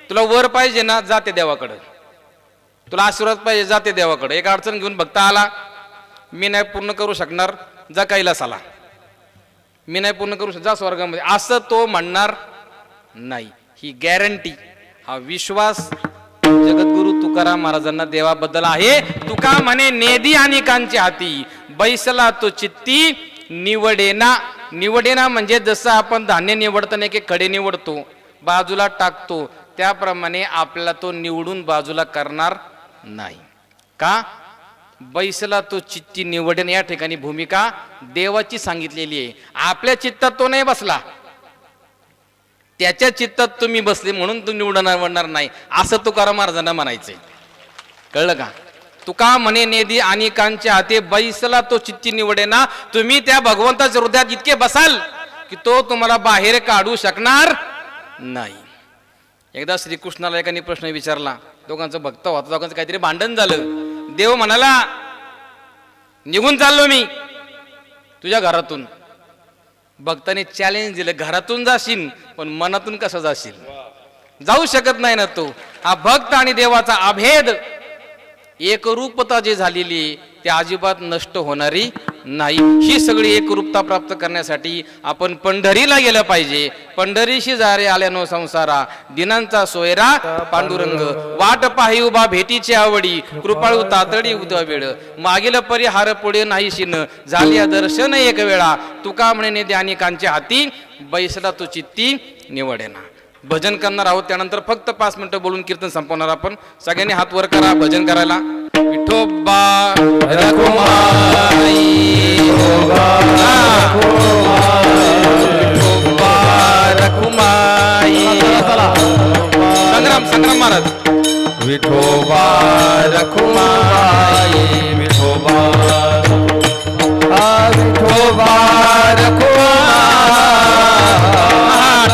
तुला वर पाहिजे ना, जाते देवाकडे. तुला आशीर्वाद पाहिजे, जाते देवाकडे. एक अडचण घेऊन भक्त आला, मी नाही पूर्ण करू शकणार, जा कैलास आला, मी नाही पूर्ण करू शकणार, जा स्वर्गामध्ये, असं तो म्हणणार नाही. ही गॅरंटी, हा विश्वास जगद्गुरु तुकाराम महाराजांना देवाबद्दल आहे. तुका म्हणे नेदी आणि कांची हाती, बैसला तो चित्ती निवडेना. निवडेना म्हणजे जसं आपण धान्य निवडताना एक खडे निवडतो, बाजूला टाकतो, त्याप्रमाणे आपल्याला तो निवडून बाजूला करणार नाही. का? बैसला तो चित्ती निवडेन या ठिकाणी भूमिका देवाची सांगितलेली आहे. आपल्या चित्तात तो नाही बसला, त्याच्या चित्तात तुम्ही बसले म्हणून तू निवडणार नाही, असं तुकाराम महाराजांना म्हणायचंय. कळलं का? तुका म्हणे नेदी आणि कांचे हाते, बैसला तो चित्ती निवडेना. तुम्ही त्या भगवंताच्या हृदयात इतके बसाल की तो तुम्हाला बाहेर काढू शकणार नाही. एकदा श्रीकृष्णाला एकाने प्रश्न विचारला, दोघांचं भक्त होता, दोघांचं काहीतरी भांडण झालं. देव म्हणाला, निघून चाललो मी तुझ्या घरातून. भक्ताने चॅलेंज दिलं, घरातून जाशील पण मनातून कसं जाशील? जाऊ शकत नाही ना तो. हा भक्त आणि देवाचा अभेद, एकरूपता जी झालेली ती अजिबात नष्ट होणारी नाही. ही सगळी एकरूपता प्राप्त करण्यासाठी आपण पंढरीला गेलं पाहिजे. पंढरीशी जारे आल्यानो संसारा, दिनांचा सोयरा पांडुरंग. वाट पाही उभा भेटीची आवडी, कृपाळू तातडी उद्या वेळ. मागील परिहार पुढे नाही शिन, झाली दर्शन एक वेळा. तुका म्हणे ध्यानी कांच्या हाती, बैसला तो चित्ती निवडेना. भजन करणार आहोत, त्यानंतर फक्त 5 मिनिटं बोलून कीर्तन संपवणार आपण. सगळ्यांनी हात वर करा भजन करायला. विठोबा रखुमाई, विठोबा रखुमाई. संग्राम महाराज. विठोबा रखुमाई, विठोबा विठोबा रखुमाई,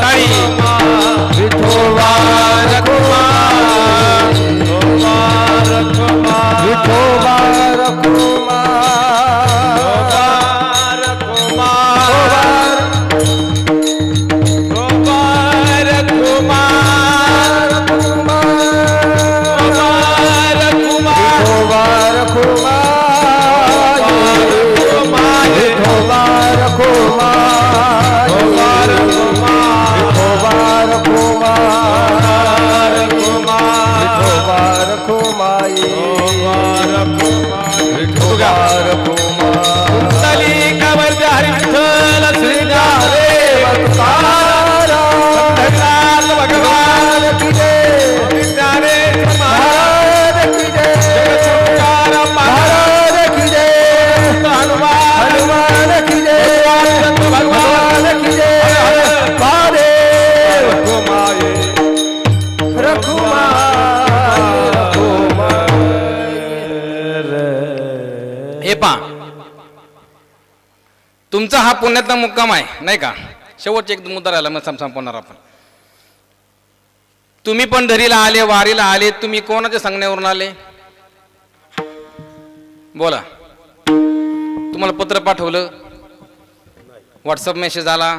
टाळी. विठोबा रखुमाई, विठोबा तुमचा हा पुण्यातला मुक्काम आहे नाही का? शेवटचा एक मुद्दा राहिला, मग संपवणार आपण. तुम्ही पंढरीला आले, वारीला आले, तुम्ही कोणाच्या सांगण्यावरून आले? बोला. तुम्हाला पत्र पाठवलं, व्हॉट्सअप मेसेज आला,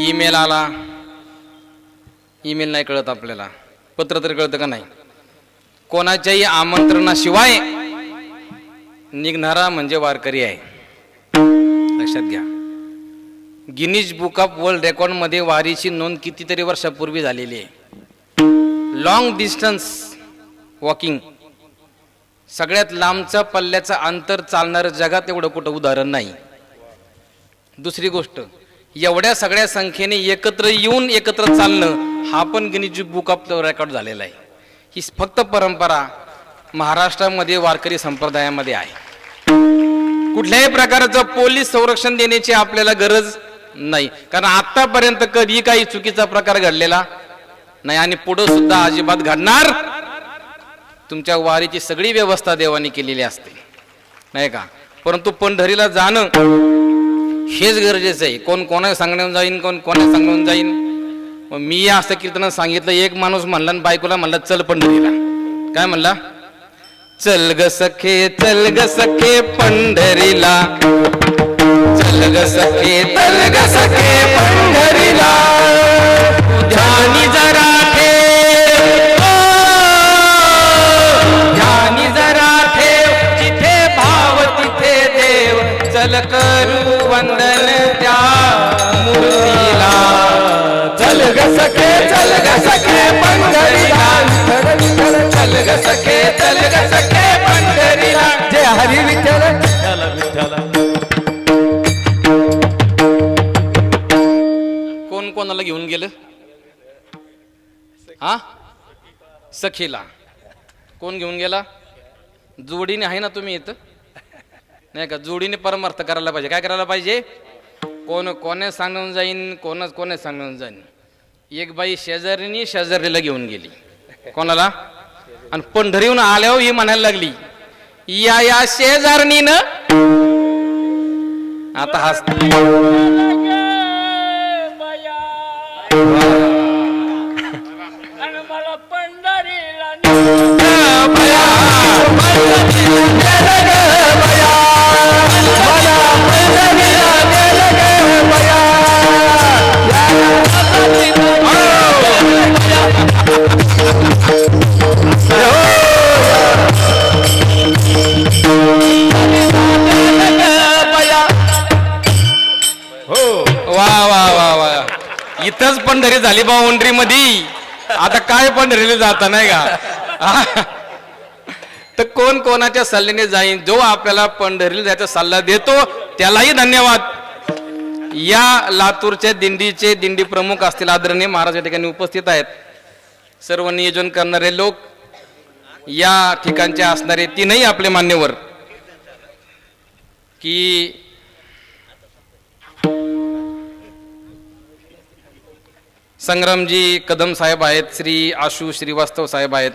ईमेल आला? ईमेल नाही कळत आपल्याला, पत्र तरी कळतं का नाही? कोणाच्याही आमंत्रणाशिवाय निघणारा म्हणजे वारकरी आहे, लक्षात घ्या. Guinness book of world record मध्ये वारीची नोंद कितीतरी वर्षापूर्वी झालेली आहे. लॉंग डिस्टन्स वॉकिंग, सगळ्यात लांबच्या पल्ल्याचं अंतर चालणारं जगात एवढं कुठं उदाहरण नाही. दुसरी गोष्ट, एवढ्या सगळ्या संख्येने एकत्र येऊन एकत्र चालणं हा पण गिनीज बुक ऑफ रेकॉर्ड झालेला आहे. ही फक्त परंपरा महाराष्ट्रामध्ये वारकरी संप्रदायामध्ये आहे. कुठल्याही प्रकारचं पोलीस संरक्षण देण्याची आपल्याला गरज नाही, कारण आतापर्यंत कधी काही चुकीचा प्रकार घडलेला नाही आणि पुढे सुद्धा अजिबात घडणार. तुमच्या वारीची सगळी व्यवस्था देवाने केलेली असते नाही का? परंतु पंढरीला जाणं हेच गरजेचं आहे. कोण कोणा सांगण्यावर जाईन, कोण कोणा सांगण्यावर जाईन. मी असं कीर्तनात सांगितलं, एक माणूस म्हणला बायकोला म्हणला चल पंढरीला. काय म्हणला? चल ग सखे, चल ग सखे पंढरीला, चल ग सखे, चल ग सखे पंढरीला. ध्यानी जरा ठेव, ध्यानी जरा ठेव, जिथे भाव तिथे देव. चल करू वंदन त्या मूर्तीला. चल ग सखे, चल ग सखे पंढरीला, चल ग सखे चल ग सखे पंढरीला. जय हरी विठ्ठल विठ्ठल विठ्ठल. कोण कोणाला घेऊन गेलं? हा, सखीला कोण घेऊन गेला? जोडीने आहे ना तुम्ही इथं, नाही का? जोडीने परमार्थ करायला पाहिजे. काय करायला पाहिजे? कोण कोणे सांगून जाईन, कोणे सांगून जाईन. एक बाई शेजारीने शेजारीला घेऊन गेली. कोणाला? आणि पंढरीहून आल्यावर ही म्हणायला लागली, या शेजारणीनं. आता हा मला पंढरीला वा वा वा वा, इथंच पंढरी झाली बाउंड्री मध्ये. आता काय पंढरीला जाता नाही का? तर कोण कोणाच्या सल्ल्याने जाईन. जो आपल्याला पंढरीला जायचा सल्ला देतो त्यालाही धन्यवाद. या लातूरच्या दिंडीचे दिंडी प्रमुख असतील आदरणीय महाराज या ठिकाणी उपस्थित आहेत. सर्व नियोजन करणारे लोक, या ठिकाणचे असणारे तीनही आपले मान्यवर, की संग्रामजी कदम साहेब आहेत, श्री आशु श्रीवास्तव साहेब आहेत,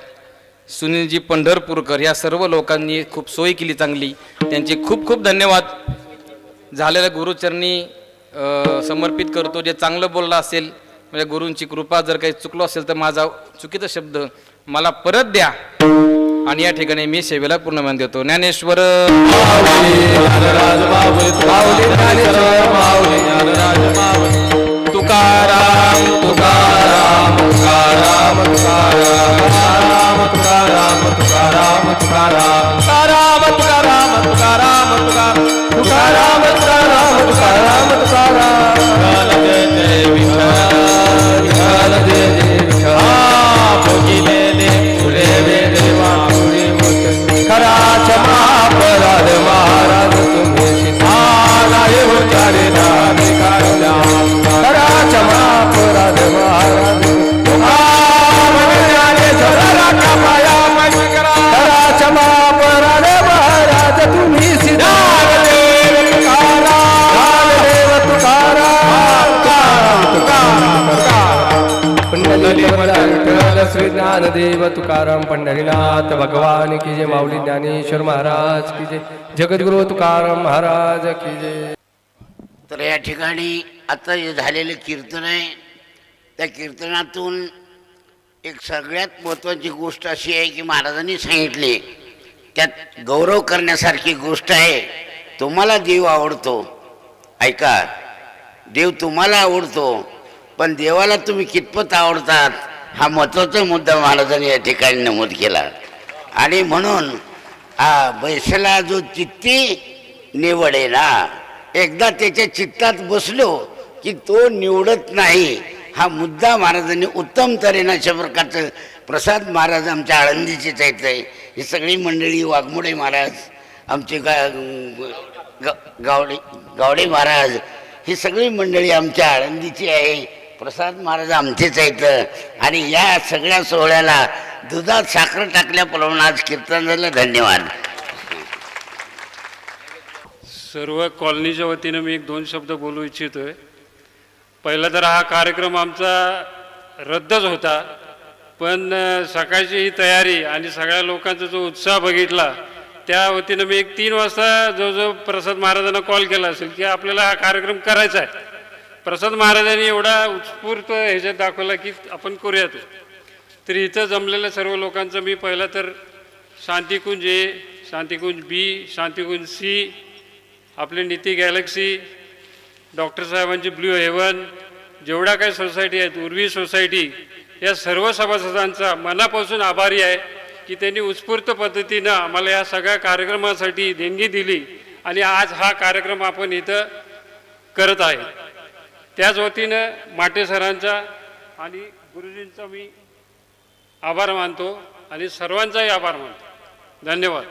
सुनीलजी पंढरपूरकर, या सर्व लोकांनी खूप सोय केली चांगली. त्यांचे खूप खूप धन्यवाद. झालेल्या गुरुचरणी समर्पित करतो. जे चांगलं बोललं असेल, म्हणजे गुरूंची कृपा, जर काही चुकलो असेल तर माझा चुकीचा शब्द मला परत द्या. आणि या ठिकाणी मी सेवेला पूर्ण मान देतो. ज्ञानेश्वर तुकाराम तुकाराम तुकाराम तुकाराम तुकाराम तुकाराम तुकाराम तुकाराम तुकाराम तुकाराम तुकाराम तुकाराम तुकाराम तुकाराम जय जय विठ्ठल विठ्ठल जय जय विठ्ठल. भोगिलेले पुरे देवा पुरे कराच महापराध महाराज तुम्ही आलाय हो चारे नामे काढल्या. कराच महापराध महाराज कराच महापराध महाराज तुम्ही सिद्धा. देव तुकाराम विठ्ठल श्री ज्ञानदेव तुकाराम पंढरीनाथ भगवान की जय. माऊली ज्ञानेश्वर महाराज की जय. जगद्गुरु तुकाराम महाराज की जय. तर या ठिकाणी आता जे झालेलं कीर्तन आहे, त्या कीर्तनातून एक सगळ्यात महत्त्वाची गोष्ट अशी आहे की महाराजांनी सांगितले, त्यात गौरव करण्यासारखी गोष्ट आहे. तुम्हाला देव आवडतो, ऐका, देव तुम्हाला आवडतो, पण देवाला तुम्ही कितपत आवडतात हा महत्त्वाचा मुद्दा महाराजांनी या ठिकाणी नमूद केला. आणि म्हणून बैसला जो चित्ती निवड आहे ना, एकदा त्याच्या चित्तात बसलो की तो निवडत नाही, हा मुद्दा महाराजांनी उत्तम तऱ्हेनं अशा प्रकारचं. प्रसाद महाराज आमच्या आळंदीचेच आहेत. ही सगळी मंडळी, वाघमोडे महाराज, आमचे गावडे महाराज, ही सगळी मंडळी आमच्या आळंदीची आहे. प्रसाद महाराज आमचेच आहेत. आणि या सगळ्या सोहळ्याला दुधात साखर टाकल्याप्रमाणे आज कीर्तन झालं. धन्यवाद. सर्व कॉलनीच्या वतीनं मी 1-2 शब्द बोलू इच्छितो आहे. पहिला तर हा कार्यक्रम आमचा रद्दच होता, पण सकाळची ही तयारी आणि सगळ्या लोकांचा जो उत्साह बघितला, त्या वतीनं मी 3 वाजता जवळजवळ प्रसाद महाराजांना कॉल केला असेल की आपल्याला हा कार्यक्रम करायचा आहे. प्रसाद महाराजांनी एवढा उत्स्फूर्त ह्याच्यात दाखवला की आपण करूयात. तर इथं जमलेल्या सर्व लोकांचं मी पहिला तर शांतिकुंज ए, शांतिकुंज बी, शांतिकुंज सी, आपले नीती गॅलेक्सी, डॉक्टर साहेबांची ब्ल्यू हेवन, जेवढ्या काही सोसायटी आहेत, उर्वी सोसायटी, या सर्व सभासदांचा मनापासून आभारी आहे की त्यांनी उत्स्फूर्त पद्धतीनं आम्हाला या सगळ्या कार्यक्रमासाठी देणगी दिली आणि आज हा कार्यक्रम आपण इथं करत आहे. त्याच वतीनं माटे सरांचा आणि गुरुजींचा मी आभार मानतो आणि सर्वांचाही आभार मानतो. धन्यवाद.